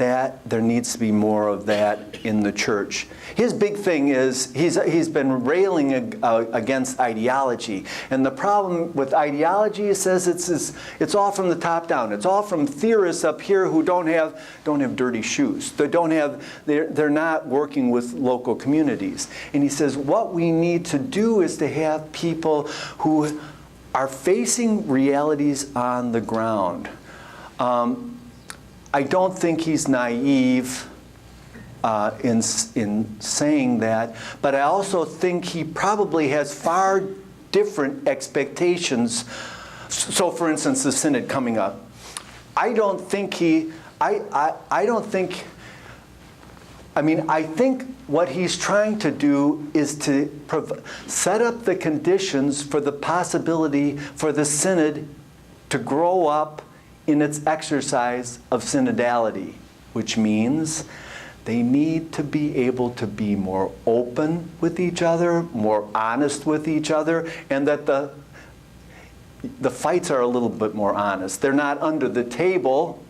there needs to be more of that in the church. His big thing is he's been railing against ideology, and the problem with ideology, he says, it's all from the top down. It's all from theorists up here who don't have dirty shoes. They're not working with local communities. And he says what we need to do is to have people who are facing realities on the ground. I don't think he's naive in saying that, but I also think he probably has far different expectations. So, for instance, the synod coming up. I think what he's trying to do is to set up the conditions for the possibility for the synod to grow up in its exercise of synodality, which means they need to be able to be more open with each other, more honest with each other, and that the fights are a little bit more honest. They're not under the table.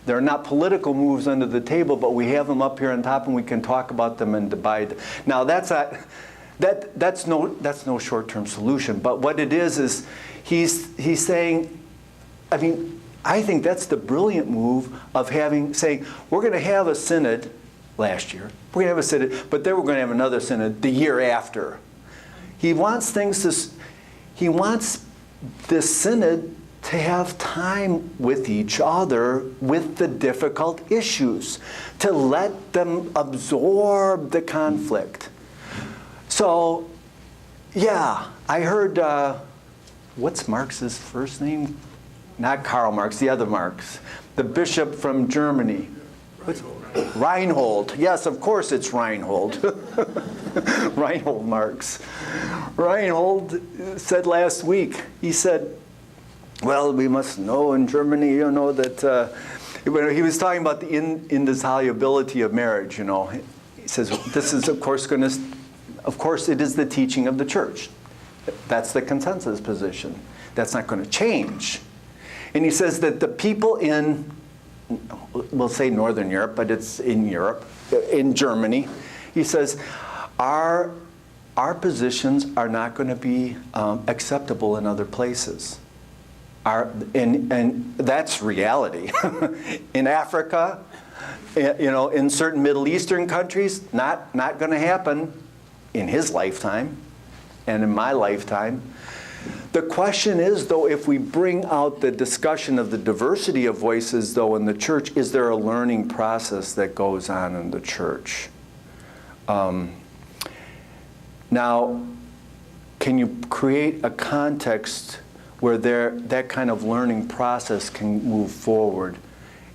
They're not political moves under the table, but we have them up here on top, and we can talk about them and divide. Now that's no short-term solution. But what it is he's saying, I think that's the brilliant move of saying, we're going to have a synod last year. We're going to have a synod, but then we're going to have another synod the year after. He wants this synod to have time with each other with the difficult issues, to let them absorb the conflict. So, yeah, I heard, what's Marx's first name? Not Karl Marx, the other Marx. The bishop from Germany. Reinhold. Yes, of course it's Reinhold. Reinhold Marx. Reinhold said last week, he said, well, we must know in Germany, that he was talking about the indissolubility of marriage, He says, this is, of course, it is the teaching of the church. That's the consensus position. That's not going to change. And he says that the people in, we'll say Northern Europe, but it's in Europe, in Germany, he says, our positions are not going to be acceptable in other places. And that's reality. In Africa, in certain Middle Eastern countries, not going to happen in his lifetime and in my lifetime. The question is, though, if we bring out the discussion of the diversity of voices, though, in the church, is there a learning process that goes on in the church? Now, can you create a context where that kind of learning process can move forward?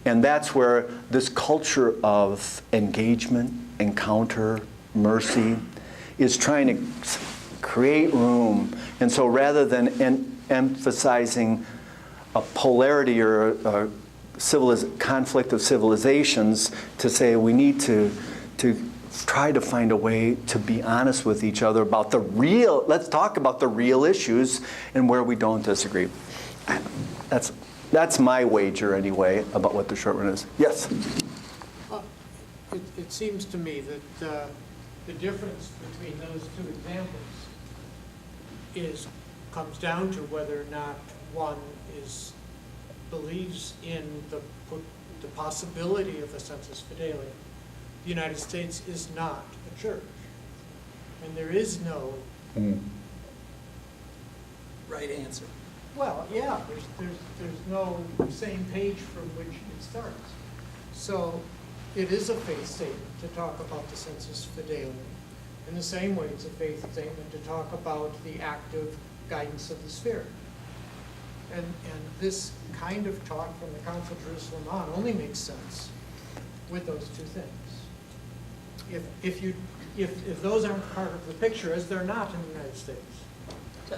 And that's where this culture of engagement, encounter, mercy is trying to create room. And so rather than emphasizing a polarity or a conflict of civilizations, to say we need to try to find a way to be honest with each other about let's talk about the real issues and where we don't disagree. That's my wager anyway about what the short run is. Yes? Well, it seems to me that the difference between those two examples comes down to whether or not one believes in the possibility of a sensus fidelium. The United States is not a church, and there is no Right answer. well, yeah, there's no same page from which it starts. So it is a faith statement to talk about the sensus fidelium. In the same way, it's a faith statement to talk about the active guidance of the Spirit. And this kind of talk from the Council of Jerusalem on only makes sense with those two things. If those aren't part of the picture, as they're not in the United States.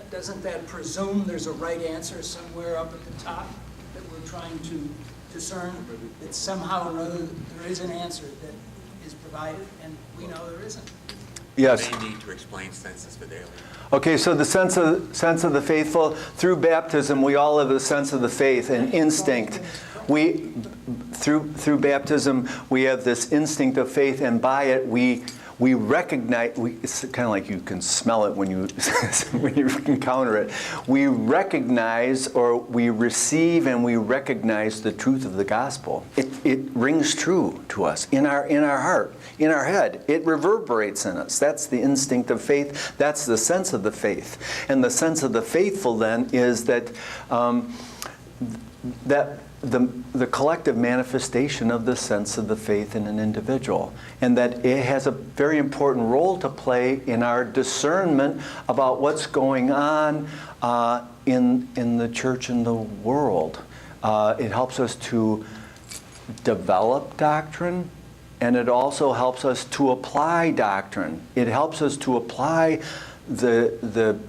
Doesn't that presume there's a right answer somewhere up at the top that we're trying to discern? That somehow or other there is an answer that is provided, and we know there isn't. Yes. They need to explain sensus fidelium. Okay, so the sense of the faithful, through baptism, we all have a sense of the faith and instinct. we through baptism we have this instinct of faith, and by it we recognize. It's kind of like you can smell it when you when you encounter it. We recognize, or we receive, and we recognize the truth of the gospel. It rings true to us in our heart, in our head. It reverberates in us. That's the instinct of faith. That's the sense of the faith. And the sense of the faithful then is that the collective manifestation of the sense of the faith in an individual, and that it has a very important role to play in our discernment about what's going on in the church and the world. It helps us to develop doctrine, and it also helps us to apply doctrine. It helps us to apply the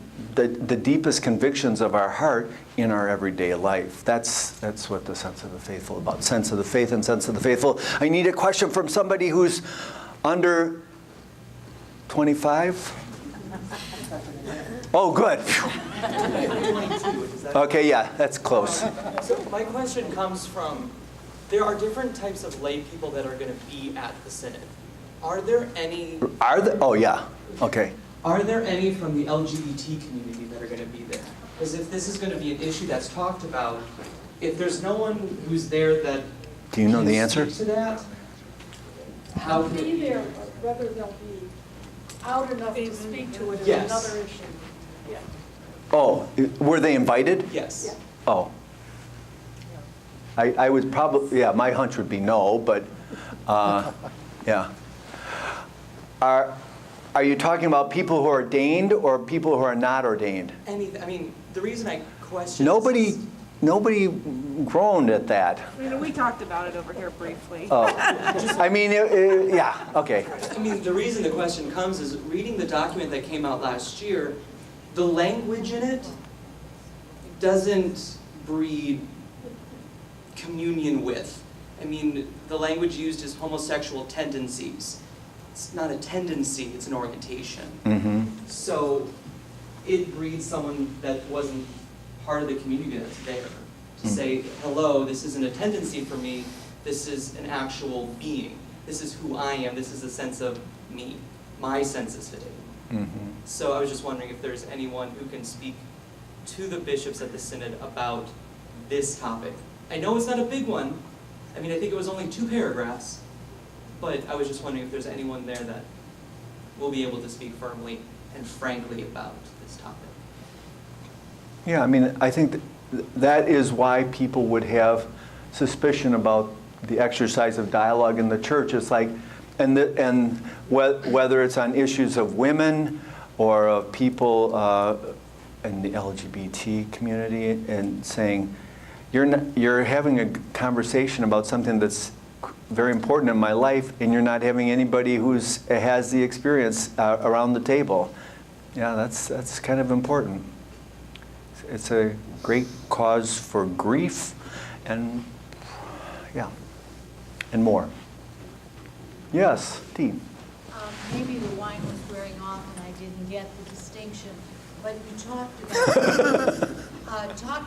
deepest convictions of our heart in our everyday life. That's what the sense of the faithful about. Sense of the faith and sense of the faithful. I need a question from somebody who's under 25. Oh, good. Okay, yeah, that's close. So my question comes from, there are different types of lay people that are going to be at the Synod. Are there any... Oh, yeah. Okay. Are there any from the LGBT community that are going to be there? Because if this is going to be an issue that's talked about, if there's no one who's there that Do you know the answer? speak to that, how They'll can it be be? there, but whether they'll be out enough to speak to it is Yes. another issue. Yeah. Oh, were they invited? Yes. Oh. I would probably, yeah, my hunch would be no, but, yeah. Are you talking about people who are ordained or people who are not ordained? I mean, the reason I question Nobody groaned at that. We talked about it over here briefly. Oh. I mean, yeah, okay. I mean, the reason the question comes is reading the document that came out last year, the language in it doesn't breed communion with. I mean, the language used is homosexual tendencies. It's not a tendency, it's an orientation. Mm-hmm. So it breeds someone that wasn't part of the community that's there to say, hello, this isn't a tendency for me, this is an actual being. This is who I am, this is a sense of me, my senses today. Mm-hmm. So I was just wondering if there's anyone who can speak to the bishops at the Synod about this topic. I know it's not a big one. I mean, I think it was only 2 paragraphs. But I was just wondering if there's anyone there that will be able to speak firmly and frankly about this topic. Yeah, I mean, I think that is why people would have suspicion about the exercise of dialogue in the church. It's like, and whether it's on issues of women or of people in the LGBT community, and saying, you're having a conversation about something that's very important in my life, and you're not having anybody has the experience around the table. Yeah, that's kind of important. It's a great cause for grief, and yeah, and more. Yes, Dee. Maybe the wine was wearing off and I didn't get the distinction, but you talked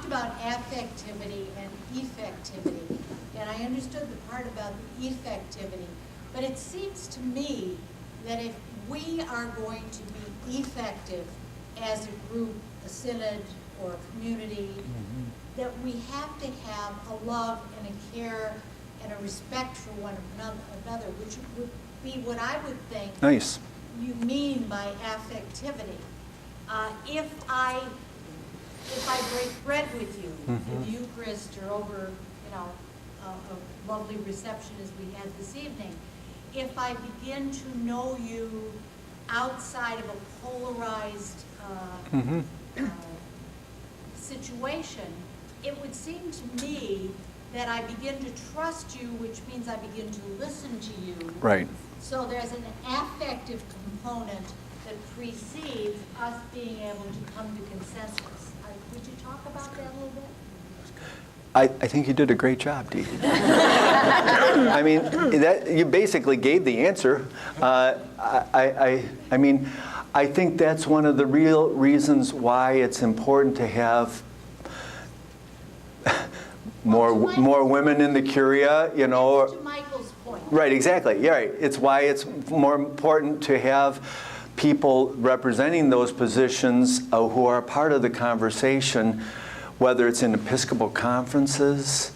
about affectivity and effectivity. And I understood the part about the effectivity, but it seems to me that if we are going to be effective as a group, a synod, or a community, that we have to have a love and a care and a respect for one another, which would be what I would think Nice. you mean by affectivity. If I break bread with you in the Eucharist or over, a lovely reception as we had this evening, if I begin to know you outside of a polarized situation, it would seem to me that I begin to trust you, which means I begin to listen to you. Right. So there's an affective component that precedes us being able to come to consensus. Would you talk about that a little bit? I think you did a great job, Dee. I mean, you basically gave the answer. I mean, I think that's one of the real reasons why it's important to have more women in the curia, you know. To Michael's point. Right, exactly. Yeah, right. It's why it's more important to have people representing those positions who are part of the conversation, whether it's in Episcopal conferences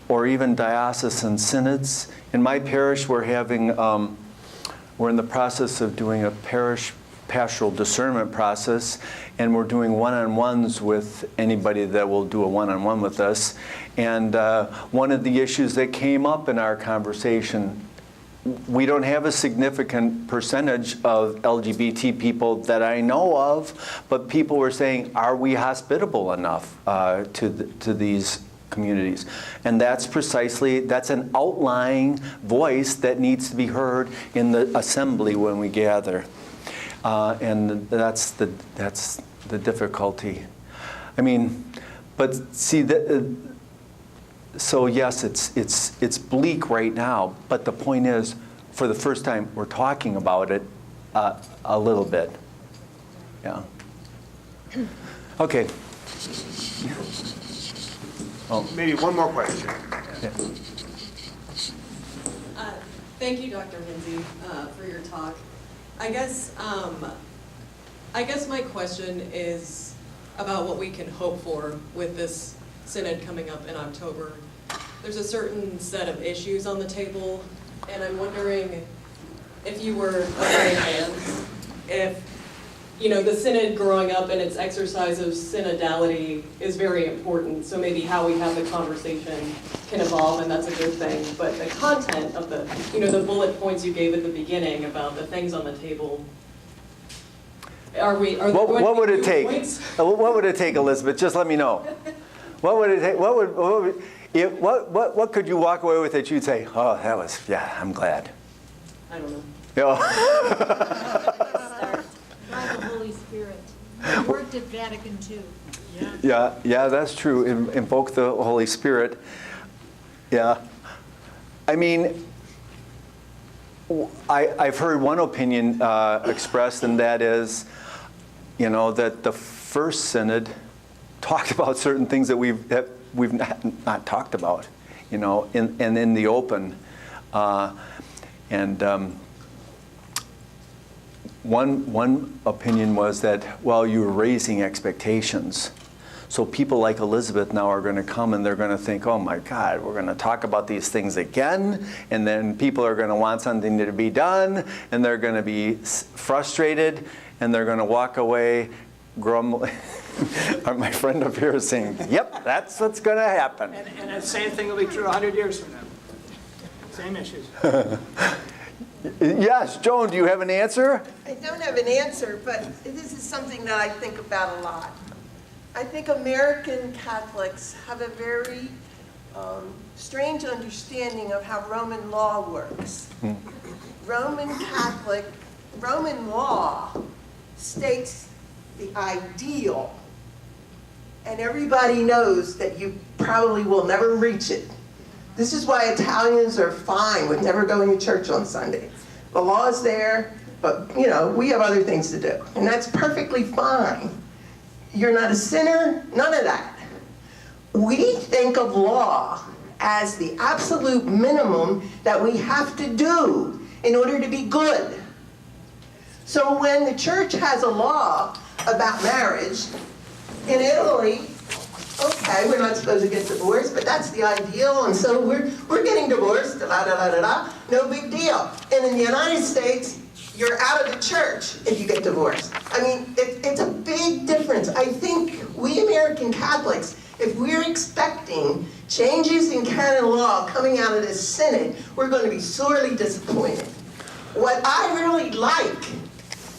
or even diocesan synods. In my parish, we're in the process of doing a parish pastoral discernment process, and we're doing one-on-ones with anybody that will do a one-on-one with us. And one of the issues that came up in our conversation, we don't have a significant percentage of LGBT people that I know of, but people were saying, are we hospitable enough to these communities? And that's an outlying voice that needs to be heard in the assembly when we gather. And that's the difficulty. I mean, but see, so yes, it's bleak right now, but the point is, for the first time, we're talking about it a little bit. Yeah. Okay. Oh. Maybe one more question. Yeah. Thank you, Dr. Hinze, for your talk. I guess my question is about what we can hope for with this synod coming up in October. There's a certain set of issues on the table, and I'm wondering if you were a lay man, if, you know, the synod growing up and its exercise of synodality is very important, so maybe how we have the conversation can evolve, and that's a good thing. But the content of the, you know, the bullet points you gave at the beginning about the things on the table, What would it take? What would it take, Elizabeth? Just let me know. What would it take? What could you walk away with that you'd say, oh, that was, yeah, I'm glad. I don't know. Start by the Holy Spirit. It worked at Vatican II. Yeah, that's true. Invoke the Holy Spirit. Yeah. I mean, I've heard one opinion expressed, and that is, you know, that the first synod talked about certain things that we've not talked about, you know, in the open. One opinion was that, well, you were raising expectations. So people like Elizabeth now are going to come and they're going to think, oh my God, we're going to talk about these things again, and then people are going to want something to be done, and they're going to be frustrated, and they're going to walk away grumbling. My friend up here is saying, yep, that's what's going to happen. And the same thing will be true 100 years from now. Same issues. Yes, Joan, do you have an answer? I don't have an answer, but this is something that I think about a lot. I think American Catholics have a very strange understanding of how Roman law works. Roman law states the ideal, and everybody knows that you probably will never reach it. This is why Italians are fine with never going to church on Sunday. The law is there, but you know, we have other things to do, and that's perfectly fine. You're not a sinner, none of that. We think of law as the absolute minimum that we have to do in order to be good. So when the church has a law about marriage, in Italy, okay, we're not supposed to get divorced, but that's the ideal, and so we're getting divorced, no big deal. And in the United States, you're out of the church if you get divorced. I mean, it's a big difference. I think we American Catholics, if we're expecting changes in canon law coming out of this synod, we're going to be sorely disappointed. What I really like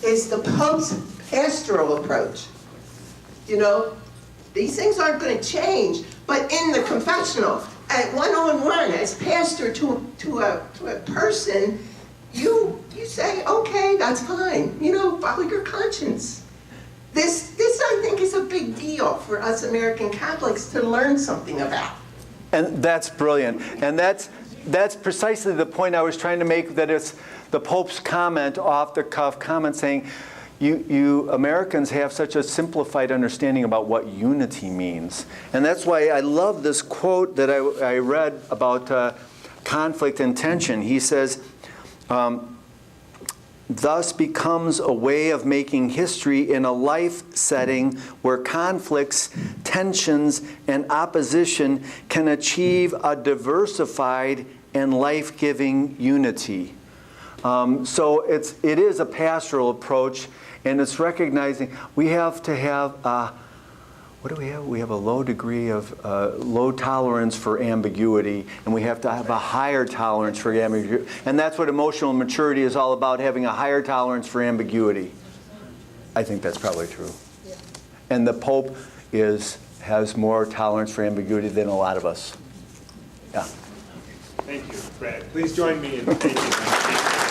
is the Pope's pastoral approach. You know, these things aren't going to change, but in the confessional, at one-on-one, as pastor to a person, you say, okay, that's fine. You know, follow your conscience. This I think is a big deal for us American Catholics to learn something about. And that's brilliant. And that's precisely the point I was trying to make, that it's the Pope's comment, off the cuff comment, saying, you Americans have such a simplified understanding about what unity means. And that's why I love this quote that I read about conflict and tension. He says, thus becomes a way of making history in a life setting where conflicts, tensions, and opposition can achieve a diversified and life-giving unity. So it is a pastoral approach, and it's recognizing we have to have, what do we have? We have a low degree of, low tolerance for ambiguity, and we have to have a higher tolerance for ambiguity. And that's what emotional maturity is all about, having a higher tolerance for ambiguity. I think that's probably true. Yeah. And the Pope has more tolerance for ambiguity than a lot of us. Yeah. Thank you, Brad. Please join me in thanking him.